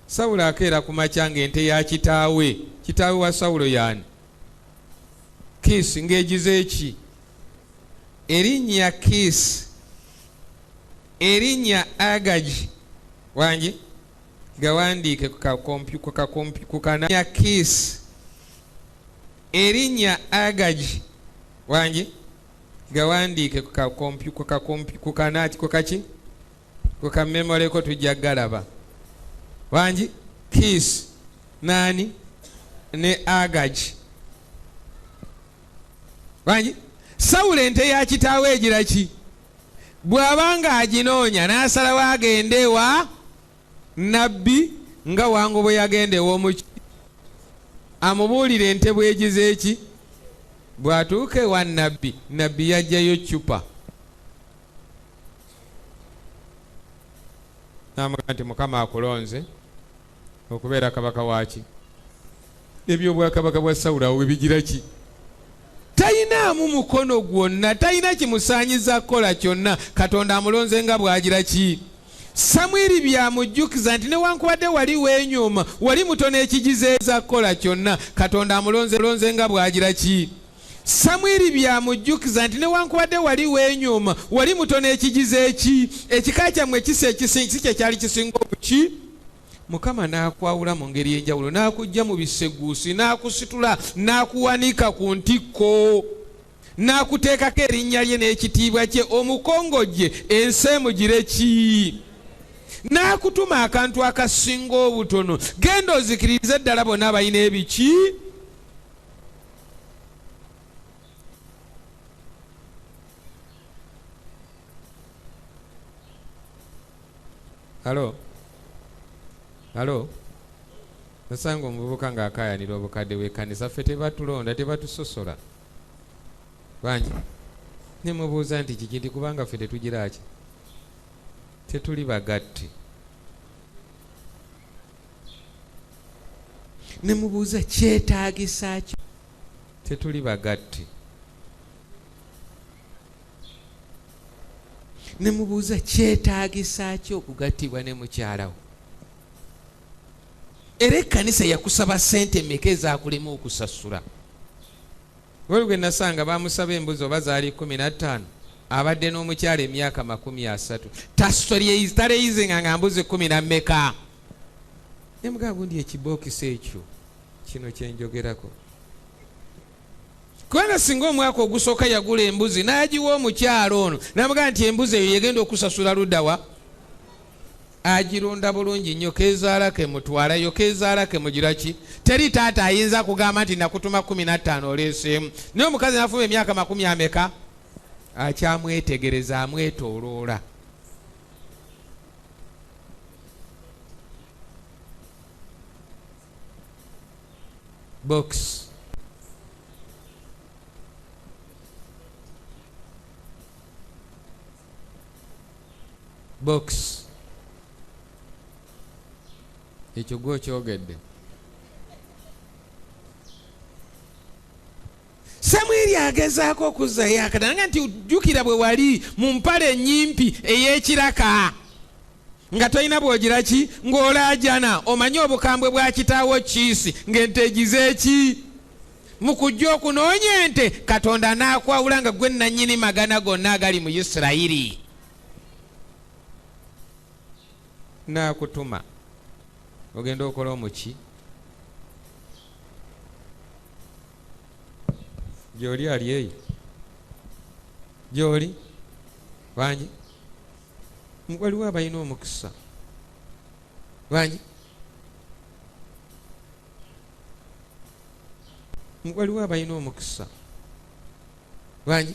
Sawulo akeera ku makya ng'ente ya kitaawe. Kitaawe wa Sawulo yaani? Kisi ng'egize eki? Erinnya Kisi, erinnya Agaji. Wangi gawandiike ku kana Kisi, erinnya Agaji. Wangi gawandiike ku kamemoleko tujja galaba. Wangi Kisi nani ne Agaji. Wangi Sawulo ente ya kitaawe egira ki? Bw'abanga aginoonya n'asalawo agende wa nabbi nga wango bwe yagenda ew'omuki amubuulira ente bwegize eki bw'atuuka ewa nabbi, nabbi yajjayo cupa n'amugamba nti Mukama akulonze okubeera kabaka waaki. Ebyobwakabaka bwa Sawulo awo webigira ki? Tayinaamu mukono gwonna, tayina kimusaanyiza kukola kyonna. Katonda amulonze nga bw'agira ki? Samwiri byamujjukiza nti newankubadde wali weenyooma, wali mutono ekigizeeza kukola kyonna, Katonda amulonze nga bw'agira ki? Samwiri byamujjukiza nti newankubadde wali weenyooma, wali mutono ekigize eki? Ekika kyammwe kisi kye kyali kisinga obuki? Mukama n'akwawula mu ngeri y'enjawulo, n'akujja mu biseguusi, n'akusitula, n'akuwanika ku ntikko, n'akuteekako erinnya lye n'ekitiibwa kye, omukongojje ensi emugire ki? N'akutuma akantu akasinga obutono, genda ozikiririze ddala bonna abalina ebiki? Halo nasanga omuvubuka ng'akaayanira obukadde bw'ekkanisa, ffe tebatulonda, tebatusosola bangi. Nemubuuza nti kiki? Nti kubanga ffe tetugira ki? Tetuli bagatte. Nemubuuza kyetaagisa ki? Tetuli bagatte. Nemubuuza kyetaagisa ki okugattibwa ne mukyalawo? Era ekkanisa yakusaba ssente mmeka ezaakulema okusasula? Waliwo gwe nasanga bamusaba embuzi oba zaali 15, abadde n'omukyala emyaka 30. Taleyizinga nga mbuzi 10 na mmeka. Nemugamba gundi ekibookisi ekyo kino kyenjogerako. Kubanga singa omwaka ogusooka yagula embuzi n'agiwa omukyala ono, namugamba nti embuzi eyo yegenda okusasula luddawa? Agironda bulungi nnyo, keezaala ke mutwalayo, keezaala ke mugira ki? Teri taata ayinza kugamba nti nakutuma 15 oleeseemu. Naye omukazi nafuma emyaka 10 ameka? Akyamwetegereza, amwetooloola. Box ekyo gwokyogedde. Samwiri agezaako okuzzayo akatanga nti jjukira bwe wali mu mpale ennyimpi ey'ekiraka nga tolina bw'ogira ki? Ng'olaajana omanye obukambwe bwa kitaawo kiisi ng'ente egize eki? Mu kujja okunoonya ente, Katonda n'akwawula nga gwe nannyini magana gonna agali mu Isirayiri. N'akutuma ogenda okola omuki? Gy'oli ali eyo? Gy'oli? Bangi? Waliwo abalina omukisa. Bangi? Waliwo abalina omukisa. Bangi?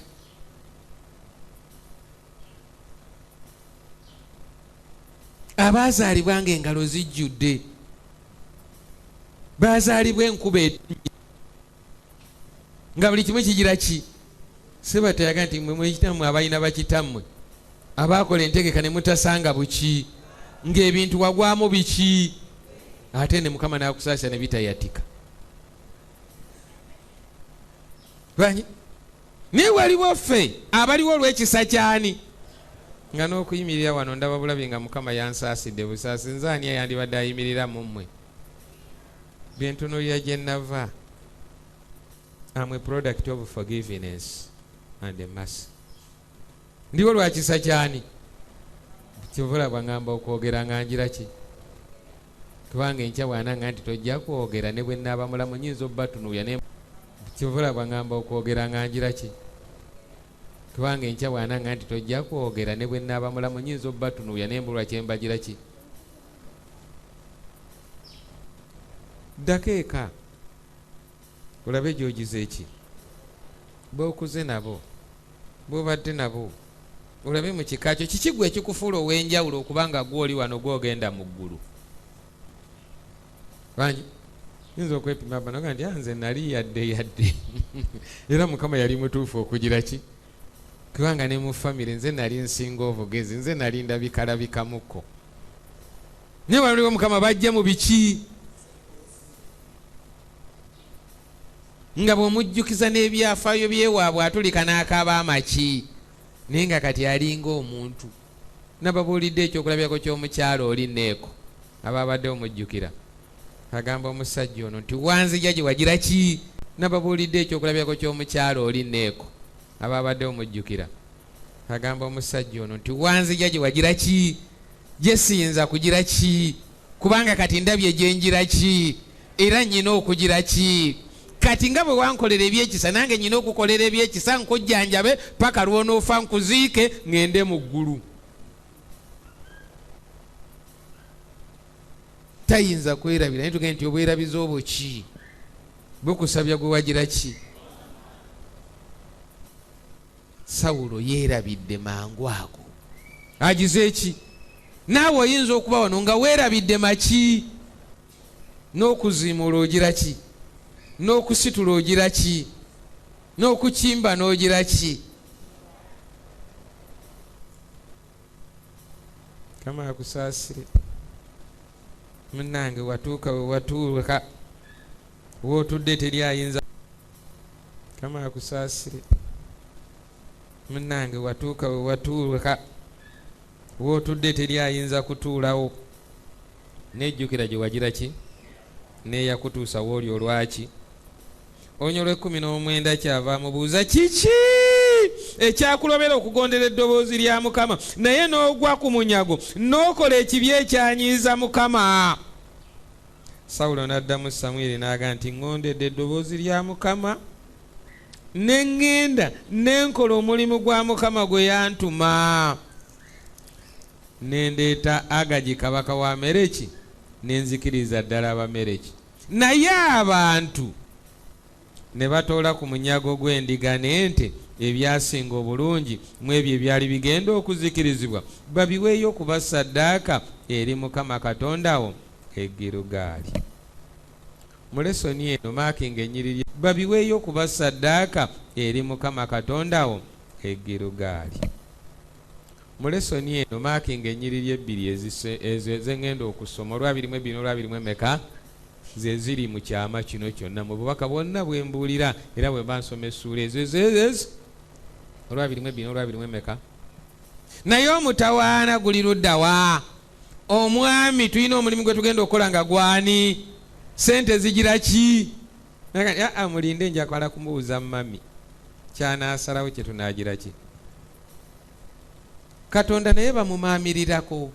Abaazaalibwa ng'engalo zijjudde, baazaalibwa enkuba etonnya, nga buli kimu kigira ki? Seba teyaga nti mmwe mwekitammwe abalina bakitammwe abaakola entegeka ne mutasanga buki, ng'ebintu wagwamu biki, ate ne Mukama n'akusaasira ne bitayatika. Banyi? Naye waliwo ffe abaliwo olw'ekisa kyani? Nga n'okuyimirira wano ndaba bulabi nga Mukama yansaasidde busaasi. Nze ani yandibadde ayimirira mu mmwe? Byentunuulira gye nnava. I'm a product of forgiveness and mercy. Ndiwo lwa kisa kyani? Kyovula bwangamba okwogera nga ngira ki? Kubanga enkya bw'ananga nti tojja kwogera ne bwe nnaaba mulamu nnyinza obbatunuulya ne kyovula bwangamba okwogera nga ngira ki? Kubanga enkya bw'ananga nti tojja kwogera ne bwe nnaaba mulamu nnyinza obbatunuulya ne mbulwa kye mbagira ki? Ddako eka olabe gy'ogize eki? B'okuze nabo, bw'obadde nabo, olabe mu kika kyo kiki gwe ekikufuula ow'enjawulo okubanga gw'oli wano gw'ogenda mu ggulu? bangi yinza okwepima banoga nti nze nali yadde era Mukama yali mutuufu okugira ki kubanga ne mu famire nze nali nsinga obugezi nze nali ndabikalabikamuko naye waliwo Mukama bajja mu biki nga bw'omujjukiza n'ebyafaayo byewaabwe atulika n'akaaba amaki naye nga kati alinga omuntu nababuulidde ekyokulabyako ky'omukyalo oli neeko ababadde omujjukira agamba omusajja ono nti wanzija gye wagira ki nababuulidde ekyokulabyako ky'omukyalo oli neeko ababadde omujjukira agamba omusajja ono nti wanzija gye wagira ki gye siyinza kugira ki kubanga kati ndabye gye ngira ki era nnyina okugira ki kati nga bwe wankolera ebyekisa nange nnyina okukolera ebyekisa nkujjanjabe paka lw'onoofa nkuziike ngende mu ggulu. Tayinza kwerabira naye tugende nti obwerabiza obwo ki bukusabya gwe wagira ki. Sawulo yeerabidde mangu ago agize eki naawe oyinza okuba wano nga weerabidde maki n'okuziimula ogira ki n'okusitula ogira ki n'okukimba n'ogira ki. Kama akusaasire munnange watuuka we watuuka wootudde teri ayinza. Kama akusaasire munnange watuuka we watuuka wootudde teri ayinza kutuulawo nejjukira gye wagira ki neeyakutuusa wooli olwaki. Onyo lw'19 kyava mubuuza kiki ekyakulobera okugondera eddoboozi lya Mukama naye n'ogwa ku munyago n'okola ekibi ekyanyiiza Mukama. Sawulo n'addamu Samwiri n'aga nti ŋŋondedde eddoboozi lya Mukama ne ŋŋenda ne nkola omulimu gwa Mukama gwe yantuma ne ndeeta Agagi kabaka wa Mereki ne nzikiriza ddala Abamereki. Naye abantu ne batoola ku munyago gw'endiga n'ente ebyasinga obulungi mu ebyo ebyali bigenda okuzikirizibwa babiweeyo kuba ssaddaaka eri Mukama Katonda wo e Girugaali. Mu lesoni eno maakinga ennyiriri babiweeyo kuba ssaddaaka eri Mukama Katonda wo e Girugaali. Mu lesoni eno maakinga ennyiriri ebbiri ezo ezengenda okusoma olwabirimu olwabirimu emeka ze ziri mu kyama kino kyonna mu bubaka bwonna bwe mbuulira era bwe bansoma essuula ezo olwabirimu emeka. Naye omutawaana guli luddawa? Omwami tulina omulimu gwe tugenda okukola nga gwani? Sente zigira ki? Mulinde njakwala kumubuuza mami kyanaasalawo kye tunaagira ki. Katonda naye bamumaamirirako.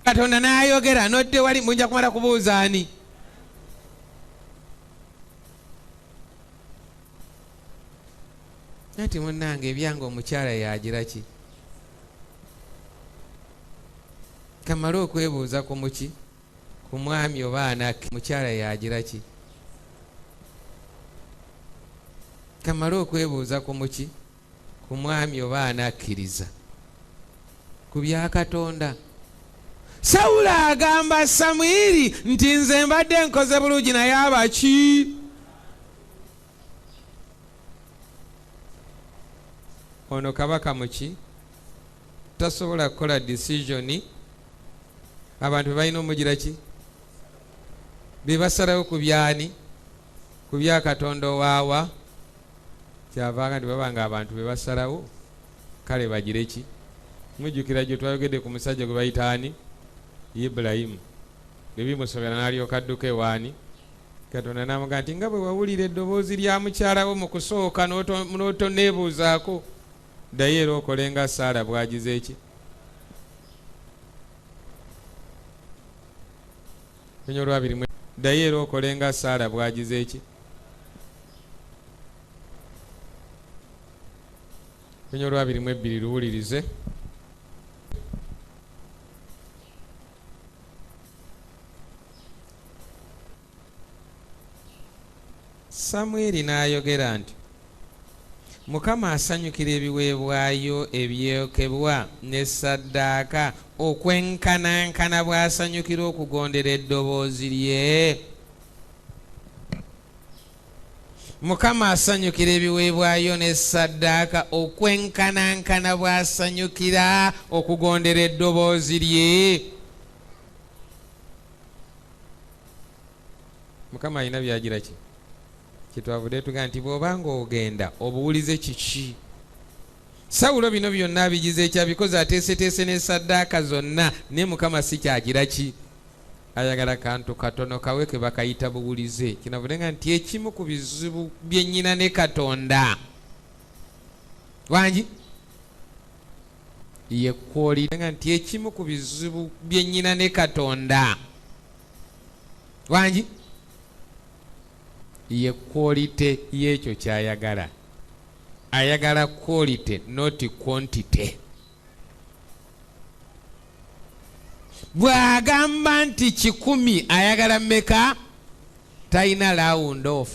Katonda n'ayogera nodde wali munja kumala kubuuza ani? Ati munnange ebyange omukyala yagira ki? Kamala okwebuuza ku muki ku mwami oba anaki mukyala yagira ki? Kamala okwebuuza ku muki ku mwami oba anakkiriza ku bya Katonda. Sawulo agamba Samwiri nti nze mbadde nkoze bulungi naye abaki? Ono kabaka muki tasobola kukola decision abantu balina omugira ki bebasalawo ku byani ku bya Katonda owaawa kyavanga nti babanga abantu bebasalawo kale bagire ki. Mujjukira gye twayogedde ku musajja gwe bayita ani? Ibulayimu bwe bimusobera n'alyoka adduka ewaani. Katonda n'amugamba nti nga bwe wawulira eddoboozi lya mukyalawo mu kusooka n'otoneebuuzaako ddayo era okole nga Saala bw'agize eki. Ddayo era okole nga Saala bw'agize eki. Olwabirimu luwulirize. Samwiri n'ayogera nti Mukama asanyukira ebiweebwayo ebyokebwa ne ssaddaaka okwenkanankana bw'asanyukira okugondera eddoboozi lye. Mukama asanyukira ebiweebwayo ne ssaddaaka okwenkanankana bw'asanyukira okugondera eddoboozi lye. Mukama alina byagira ki? Kitwavudde tugaa nti bw'obanga ogenda obuwulize kiki? Sawulo bino byonna abigize ekyabikoze ateeseteese ne ssaddaaka zonna, ne Mukama si kyagira ki? Ayagala kantu katono kawe ke bakayita buwulize. Kinavudde nga nti ekimu ku bizibu bye nnyina ne Katonda wangi ye kwolite nga nti ekimu ku bizibu bye nnyina ne Katonda wangi ye kwolite y'ekyo ky'ayagala. Ayagala quality not quantity. Bw'agamba nti 10 ayagala mmeka? Taina round off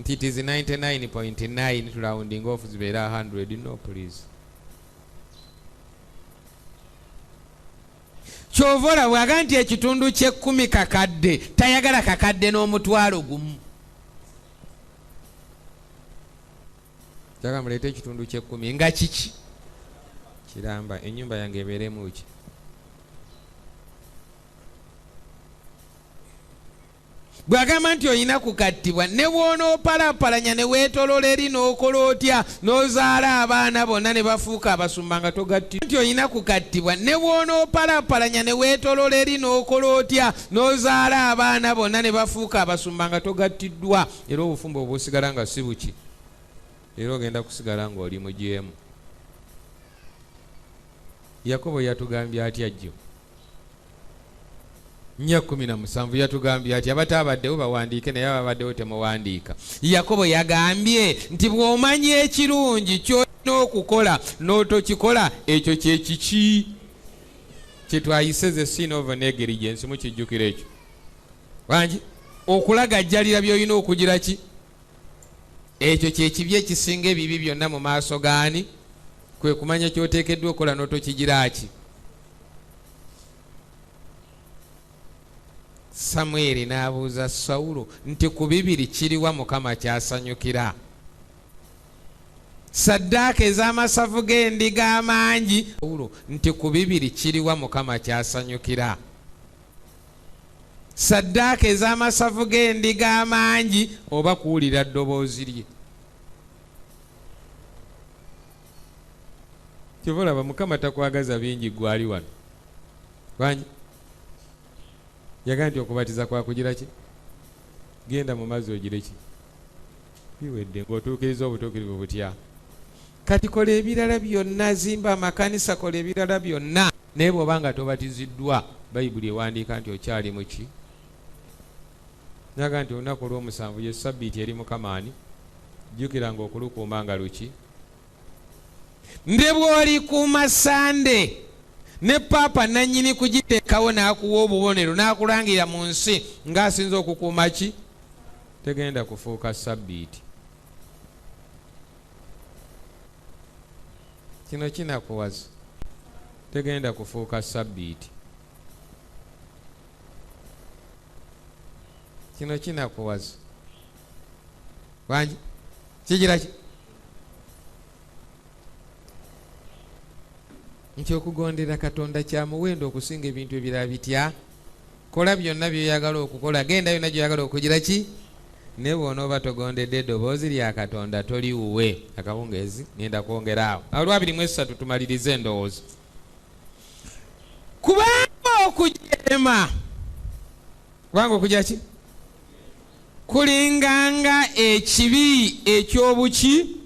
nti it is 99.9 to rounding off zibeera 100. No please. Kyovora bw'agamba nti ekitundu kye10 kakadde, tayagala kakadde n'omutwalo gumu. Jaga mulete ekitundu kye10 nga kiki? Kiramba ennyumba yange ebeeremu ki? Bw'agamba nti olina kukattibwa, ne bw'onoopalapalanya ne weetolola eri n'okola otya n'ozaala abaana bonna ne bafuuka abasumba nga togattibwa. Nti olina kukattibwa, ne bw'onoopalapalanya ne weetolola eri n'okola otya n'ozaala abaana bonna ne bafuuka abasumba nga togattiddwa. Era obufumbo obwosigala nga si buki? Era ogenda kusigala ng'oli mugyemu. Yakobo yatugambye atya jjo? 17 yatugambye ati abataabaddewo bawandiike naye ababaddewo temuwandiika. Yakobo yagambye nti bw'omanyi ekirungi ky'olina okukola n'otokikola, ekyo kye kiki? Kye twayise the sin of negligence. Mukijjukira ekyo wangi? Okulagajjalira by'olina okugira ki? Ekyo kye kibi ekisinga ebibi byonna mu maaso gaani? Kwe kumanya ky'oteekeddwa okukola n'otokigira ki? Samweri n'abuuza Sawulo nti ku bibiri kiriwa Mukama kyasanyukira? Ssaddaaka ez'amasavu g'endiga amangi? Sawulo nti ku bibiri kiriwa Mukama kyasanyukira? Ssaddaaka ez'amasavu g'endiga amangi oba kuwulira ddoboozi lye? Kyova olaba Mukama takwagaza bingi gwali wano wangi? Yaga nti okubatiza kwa kugira ki? Genda mu mazzi ogire ki? Biwedde ng'otuukiriza obutuukirivu butya. Kati kola ebirala byonna, zimba amakanisa, kola ebirala byonna, naye bw'oba nga tobatiziddwa, Bayibuli ewandiika nti okyali mu ki? Naga nti olunaku olw'omusanvu ye Ssabbiiti eri Mukama ani? Jjukiranga okulukuuma nga luki? Nde bw'olikuuma Sande ne Papa nannyini kugiteekawo n'akuwa obubonero n'akulangira mu nsi ng'asinza okukuuma ki? Tegenda kufuuka Ssabbiiti. Kino kinakuwaza. Tegenda kufuuka Ssabbiiti. Kino kinakuwaza wangi? Kigira ki? Nti okugondera Katonda kya muwendo okusinga ebintu ebirala bitya? Kola byonna by'oyagala okukola, genda byonna gy'oyagala okugira ki? Ne bw'onooba togondedde eddoboozi lya Katonda toli wuwe. Akawungeezi ngenda kwongeraawo. Olw'abiri-mu-esatu tumalirize endowooza. Kubanga okujeema, kubanga okugira ki? Kulinganga ekibi eky'obuki?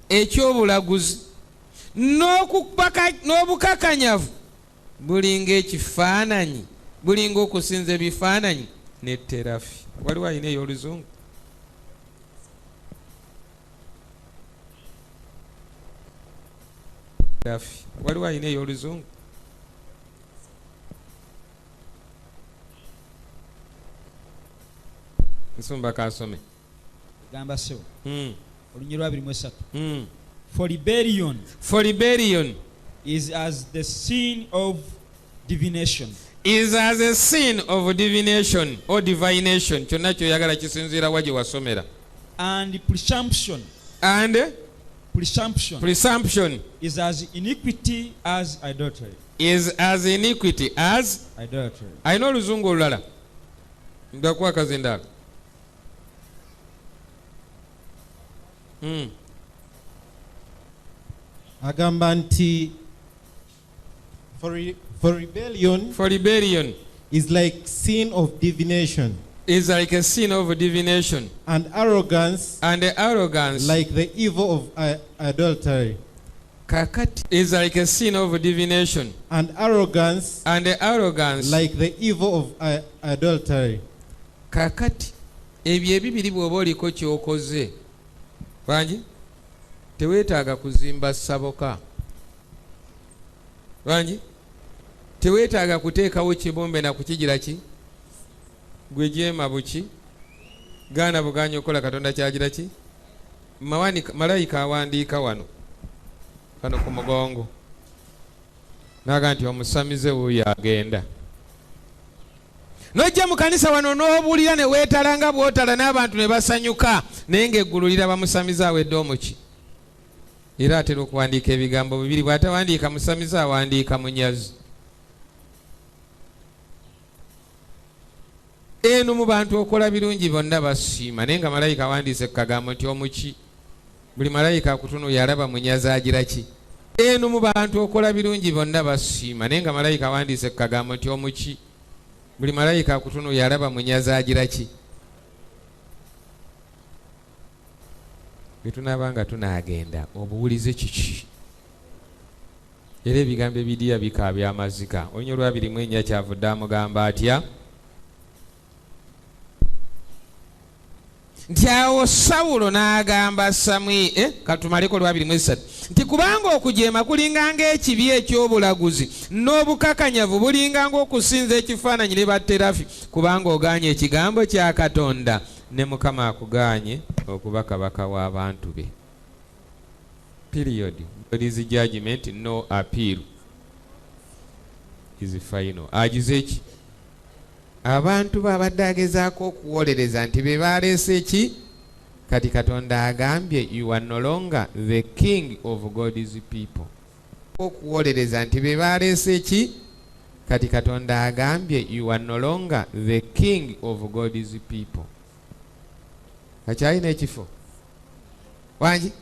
Eky'obulaguzi. N'obukakanyavu bulinga ekifaananyi, bulinga okusinza ebifaananyi n'etterafi. Waliwo alina ey'oluzungu? Waliwo alina ey'oluzungu? Nsumba kansome. gamba so olunyi lwa 23 for rebellion is as the sin of divination is as a sin of divination or divination kyonna kyoyagala kisinziira wa gye wasomera and presumption is as iniquity as adultery ayina oluzungu olulala ndakuwa kazindala agamba nti for rebellion is like sin of divination is like a sin of divination and arrogance like the evil of adultery. Kakati is like a sin of divination and arrogance like the evil of adultery. Kakati ebyo ebibiri bw'oba oliko ky'okoze bangi teweetaaga kuzimba saboka bangi teweetaaga kuteekawo kibumbe na kukigira ki gwe jeema buki gaana buganya okola katonda kyagira ki malayika awandiika wano ku mugongo naga nti omusamize wuuyo agenda nojja mu kanisa wano n'obuulira ne weetala nga bw'otala n'abantu ne basanyuka naye ng'eggulu liraba musamize awedde omuki era atera okuwandiika ebigambo bibiri bw'atawandiika musamize awandiika munyazi eno mu bantu okola birungi bonna basiima naye nga malayika awandiise ku kagambo nti omuki buli malayika akutunuulira alaba munyazi agira ki eno mu bantu okola birungi bonna basiima naye nga malayika awandiise ku kagambo nti omuki buli malayika akutunuulira alaba munyazi agira ki bwe tunaaba nga tunaagenda obuwulize kiki era ebigambo ebidiya bikaabya amazika olunyi olwabirimu ennya kyavudde amugamba atya nti awo Sawulo n'agamba Samwiri katumaleko lwabiri mu esatu nti kubanga okujeema kulinganga ekibi eky'obulaguzi n'obukakanyavu bulinganga okusinza ekifaananyi ne batterafi kubanga ogaanye ekigambo kya Katonda ne Mukama akugaanye okuba kabaka w'abantu be. Period. God is judgment, no appeal is final. Agize ki abantu babadde agezaako okuwolereza nti be baleese ki kati Katonda agambye you are no longer the king of God's people. Okuwolereza nti be baleese ki kati Katonda agambye you are no longer the king of God's people. Akyalina ekifo wangi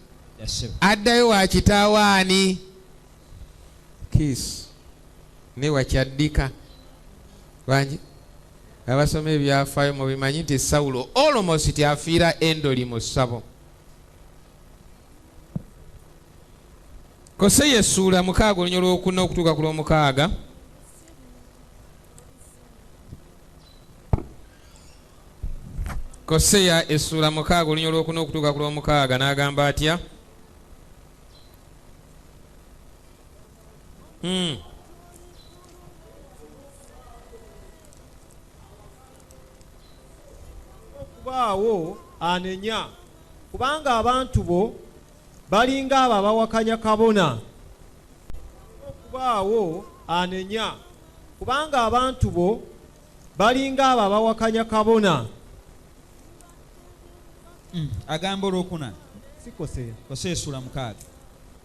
addayo wa kitaawaani kiss ne wakyaddika wangi abasoma ebyafaayo mubimanyi nti Sawulo almost afiira endoli mu ssabo. Koseya essuula 6 olunyo lw'okuna okutuuka ku lw'omukaaga. Koseya essuula 6 olunyo lw'okuna okutuuka ku lw'omukaaga n'agamba atya? Okubaawo anenya kubanga abantu bo balinga abo abawakanya kabona. Okubaawo anenya kubanga abantu bo balinga abo abawakanya kabona. Agamba olwokuna si Koseya. Koseya essuula 6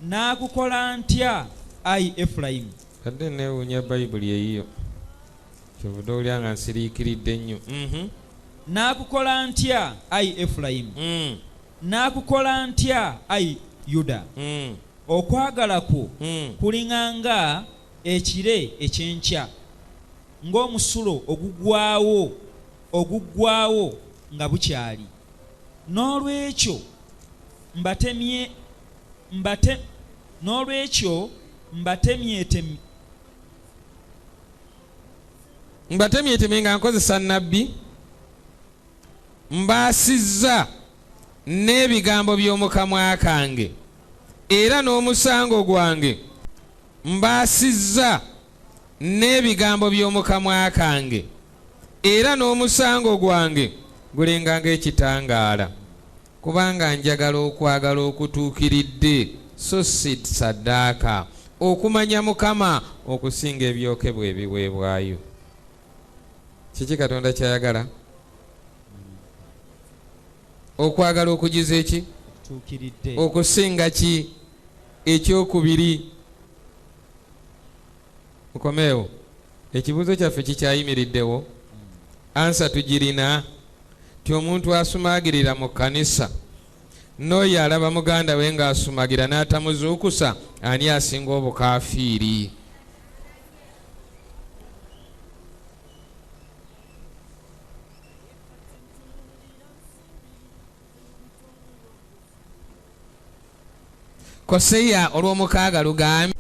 naakukola ntya ayi Efulayimu. Kadde neewuunya Bayibuli eyiyo kyovudde olya nga nsiriikiridde nnyo. Naakukola ntya ayi Efulayimu. Naakukola ntya ayi Yuda. Okwagala kwo kulinganga ekire ekyenkya ng'omusulo oguggwaawo nga bukyali. N'olwekyo mbatemyetemye nga nkozesa nnabbi mbaasizza n'ebigambo by'omu kamwa kange era n'omusango gwange mbaasizza n'ebigambo by'omu kamwa kange era n'omusango gwange gulenganga ekitangaala kubanga njagala okwagala okutuukiridde so si saddaaka okumanya Mukama okusinga ebyokebwa ebiweebwayo. Kiki Katonda kyayagala? Okwagala okugiza eki? Okusinga ki? Ekyokubiri. Mukomeewo. Ekibuuzo kyaffe kikyayimiriddewo. Ansa tugirina ti omuntu asumaagirira mu kkanisa n'oyo alaba muganda we ng'asumagira n'atamuzuukusa, ani asinga obukaafiiri? Koseya olw'omukaaga lugambye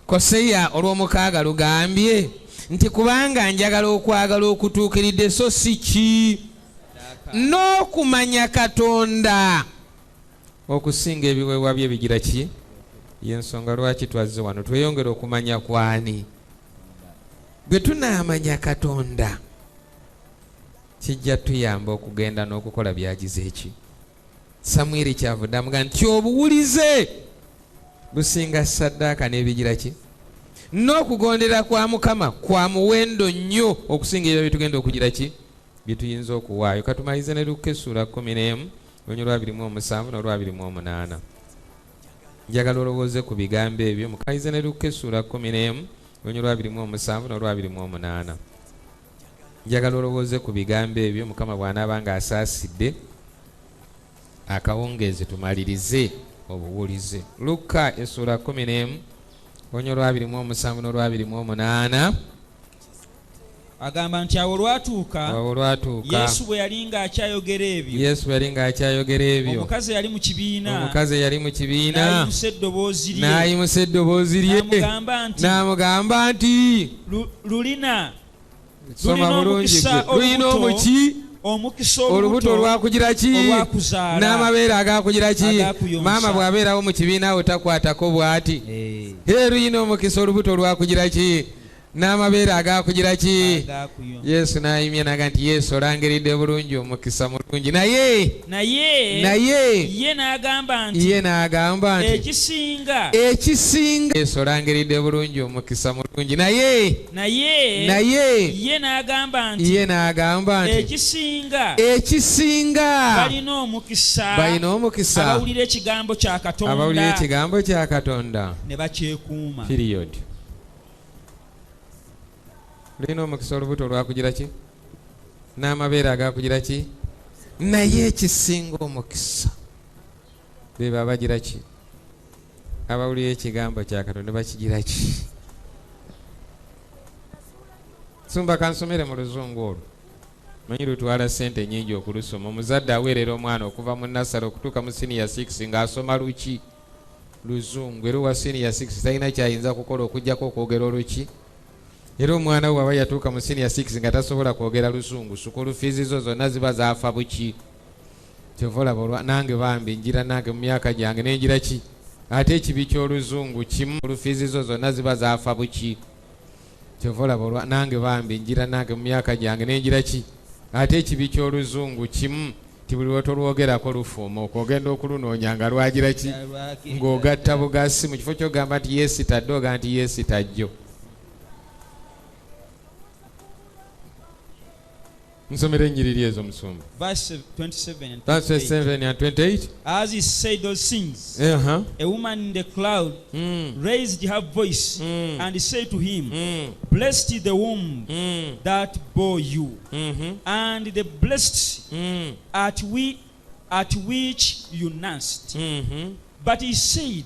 Koseya olw'omukaaga lugambye nti kubanga njagala okwagala okutuukiridde so si ki n'okumanya Katonda okusinga ebiweebwa bye bigira ki? Y'ensonga lwaki twazze wano tweyongere okumanya kwani. Bwe tunaamanya Katonda kijja tuyamba okugenda n'okukola byagize eki. Samwiri kyavudde amuga nti obuwulize businga saddaaka n'ebigira ki? N'okugondera kwa Mukama kwa muwendo nnyo okusinga ebyo byetugenda okugira ki? Byetuyinza okuwaayo. Katumalize ne Luka essula 11 olwa 27 n'olwa 28. Njagala olowooze ku bigambo ebyo. Mukalize ne Luka essula 11 olwa 27 n'olwa 28. Njagala olowooze ku bigambo ebyo. Mukama bw'anaaba nga asaasidde akawungeezi tumalirize obuwulize. Luka essula 11 olwa 27 n'olwa 28. Agamba nti awo olwatuuka Yesu bwe yali ng'akyayogera ebyo, omukazi yali mu kibiina n'ayimusa eddoboozi lye n'amugamba nti lulina omukisa olubuto olwakugira ki? N'amabeere agakugira ki? Maama bw'abeerawo mu kibiina awo takwatako bw'ati. Luyina omukisa olubuto olwakugira ki? N'amabeere agakugira ki? Yesu n'ayimya n'aga nti Yesu olangiridde bulungi, omukisa mulungi. Naye ye n'agamba nti ekisinga Yesu olangiridde bulungi, omukisa mulungi. Naye ye n'agamba nti ekisinga balina omukisa abawulira ekigambo kya Katonda ne bakyekuuma. Period. Lulina omukisa olubuto olwakugira ki? N'amabeere agakugira ki? Naye ekisinga omukisa be babagira ki? Abawulira ekigambo kya Katonda bakigira ki? Sumba kansomere mu luzungu olwo. Manyi lutwala ssente nnyingi okulusoma. Omuzadde aweerera omwana okuva mu nasale okutuuka mu senior 6 ng'asoma luki? Luzungu. Era owa senior 6 talina kyayinza kukola okuggyako okwogera oluki? Era omwana we aba yatuuka mu senior 6 nga tasobola kwogera Luzungu, sukulu fiizi zo zonna ziba zaafa buki? Kyova olaba nange bambi njira nange mu myaka gyange nenjira ki? Ate ekibi ky'Oluzungu kimu, fiizi zo zonna ziba zaafa buki? Kyova olaba nange bambi njira nange mu myaka gyange nenjira ki? Ate ekibi ky'Oluzungu kimu, ti buli lwotolwogerako lufuuma okwogenda okulunoonya nga lwagira ki? Ng'ogatta bugasi mu kifo ky'ogamba nti yeesitadde oga nti yeesitajjo. Nsomera ennyiriri ezo musumba. Verse 27 and 28. As he said those things, a woman in the crowd raised her voice and said to him, Blessed is the womb that bore you, and the blessed at which you nursed. But he said,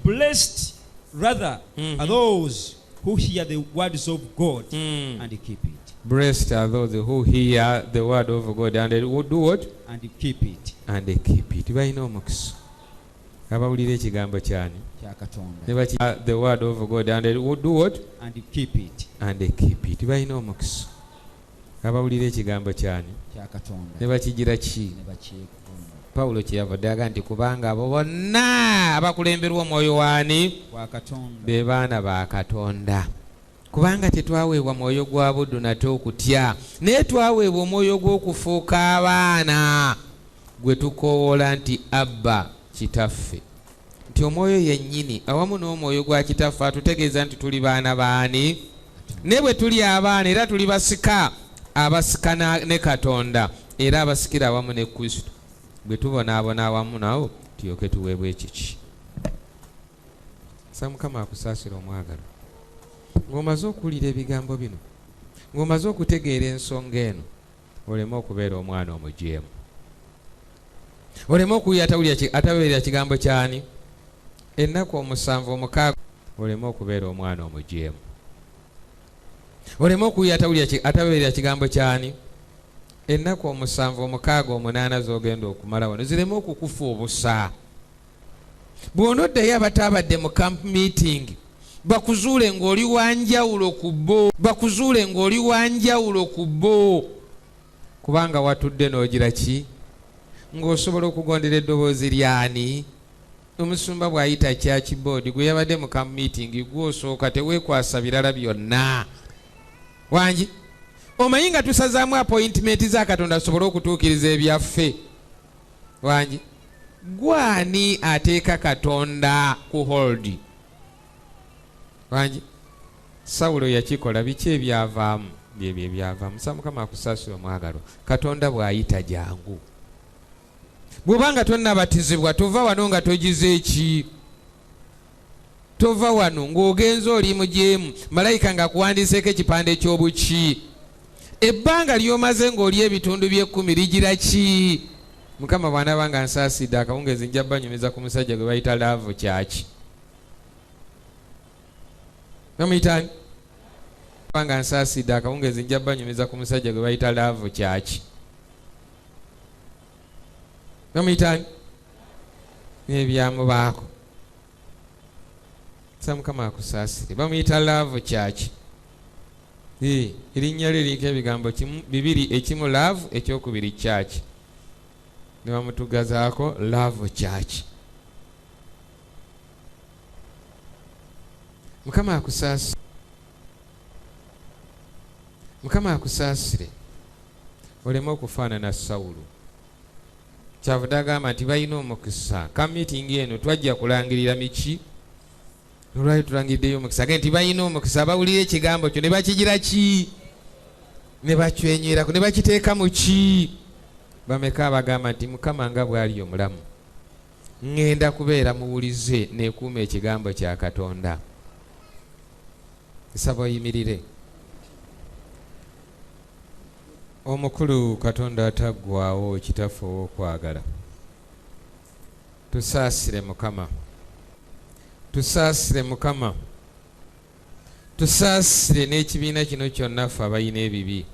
Blessed rather are those who hear the words of God and keep it. Blessed are those who hear the word of God and who do what? And keep it. And keep it. Balina omukisa. Abawulira ekigambo kyani? Kya Katonda. Ne bakira the word of God and who do what? And keep it. And keep it. Balina omukisa. Abawulira ekigambo kyani? Kya Katonda. Ne bakigira ki? Ne bakyekuuma. Pawulo kyeyavudde aga nti kubanga abo bonna abakulemberwa omwoyo waani? Wa Katonda. Be baana ba Katonda. kubanga tetwaweebwa mwoyo gwa buddu nate okutya, naye twaweebwa omwoyo gw'okufuuka abaana gwe tukoowoola nti abba kitaffe. Nti omwoyo yennyini awamu n'omwoyo gwa kitaffe atutegeeza nti tuli baana baani, ne bwe tuli abaana era tuli basika, abasika ne Katonda era abasikira awamu ne Kristo. Bwe tubonaabona awamu nawo tulyoke tuweebwe ekiki. Sa Mukama akusaasira omwagalwa. Ng'omaze okuwulira ebigambo bino, ng'omaze okutegeera ensonga eno, oleme okubeera omwana omujeemu. Oleme okuwulira atabeerera kigambo kyani? Ennaku 7 omukaaga, oleme okubeera omwana omujeemu. Oleme okuwulira atabeerera kigambo kyani? Ennaku 7 omukaaga 8 z'ogenda okumala wano zireme okukufa obusa. Bw'onoddayo abataabadde mu camp meeting, bakuzuule ng'oli wanjawulo ku bo, bakuzuule ng'oli wanjawulo ku bo, kubanga watudde n'ogira ki? Ng'osobola okugondera eddoboozi lyani? Omusumba bw'ayita church board gwe yabadde mu camp meeting, gw'osooka teweekwasa birala byonna. Wangi omanyi nga tusazaamu appointment za Katonda asobole okutuukiriza ebyaffe. Wangi gwani ateeka Katonda ku hold? Wangi Sawulo yakikola, biki ebyavaamu? Byebyo ebyavaamu. Sa Mukama akusaasira omwagalwa. Katonda bw'ayita jangu. Bw'obanga tonnabatizibwa tova wano nga togize eki? Tova wano ng'ogenza oli mujeemu, malayika ng'akuwandiseeko ekipande ky'obuki. Ebbanga ly'omaze ng'oli ebitundu bye10 ligira ki? Mukama bw'anaaba nga nsaasidde akawungeezi nja banyumiza ku musajja gwe bayita laavu kyaki. Namuyitani? Bwanga nsaasidde akawungeezi nja banyumiza ku musajja gwe bayita laavu kyaki. Namuyitani? Ebyamubaako. Sa Mukama akusaasire. Bamuyita laavu kyaki. Erinnya lye liriko ebigambo 2, ekimu laavu, ekyokubiri kyaki. Ne bamutugazaako laavu kyaki. Mukama akusaasire. Mukama akusaasire. Oleme okufaanana Sawulo. Kyavudde agamba nti balina omukisa. Ka meeting eno twajja kulangirira miki? Olwali tulangiriddeyo omukisa. Nti balina omukisa bawulira ekigambo kyo ne bakigira ki? Ne bakywenywerako ne bakiteeka mu ki? Bameka abagamba nti Mukama nga bw'ali omulamu, ŋŋenda kubeera muwulize neekuuma ekigambo kya Katonda. Nsaba oyimirire. Omukulu Katonda ataggwaawo, kitaffe ow'okwagala, tusaasire Mukama, tusaasire Mukama, tusaasire n'ekibiina kino kyonna ffe abalina ebibi.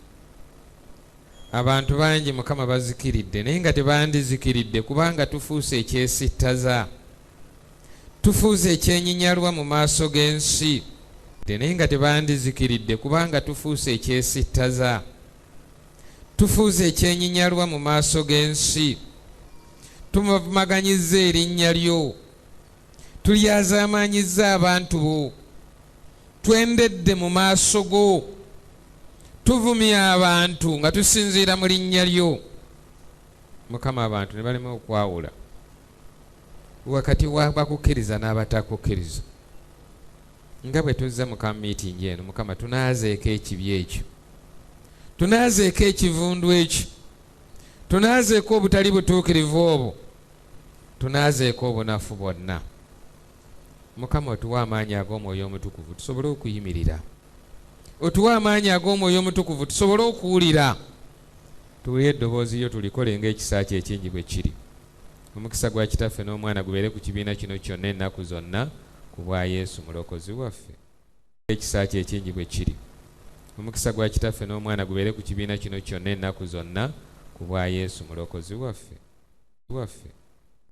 Abantu bangi Mukama bazikiridde naye nga tebandizikiridde kubanga tufuuse ekyesittaza, tufuuse ekyenyinyalwa mu maaso g'ensi, naye nga tebandizikiridde kubanga tufuuse ekyesittaza, tufuuse ekyenyinyalwa mu maaso g'ensi. Tumaganyizza erinnya lyo, tulyazaamaanyizza abantu bo, twendedde mu maaso go, tuvumye abantu nga tusinziira mu linnya lyo. Mukama, abantu ne balema okwawula wakati w'abakukkiriza n'abatakukkiriza. Nga bwe tuzza mu kamiitingi eno, Mukama, tunaazeeko ekibi ekyo, tunaazeeko ekivundu ekyo, tunaazeeko obutali butuukirivu obwo, tunaazeeko obunafu bwonna. Mukama, otuwa amaanyi ag'Omwoyo Omutukuvu tusobole okuyimirira, otuwa amaanyi ag'Omwoyo Omutukuvu tusobole okuwulira, tuwulire eddoboozi lyo tulikole ng'ekisa kye ekingi bwe kiri. Omukisa gwa Kitaffe n'Omwana gubeere ku kibiina kino kyonna ennaku zonna ku bwa Yesu mulokozi waffe. Ekisa kye ekingi bwe kiri. Omukisa gwa Kitaffe n'Omwana gubeere ku kibiina kino kyonna ennaku zonna ku bwa Yesu mulokozi waffe.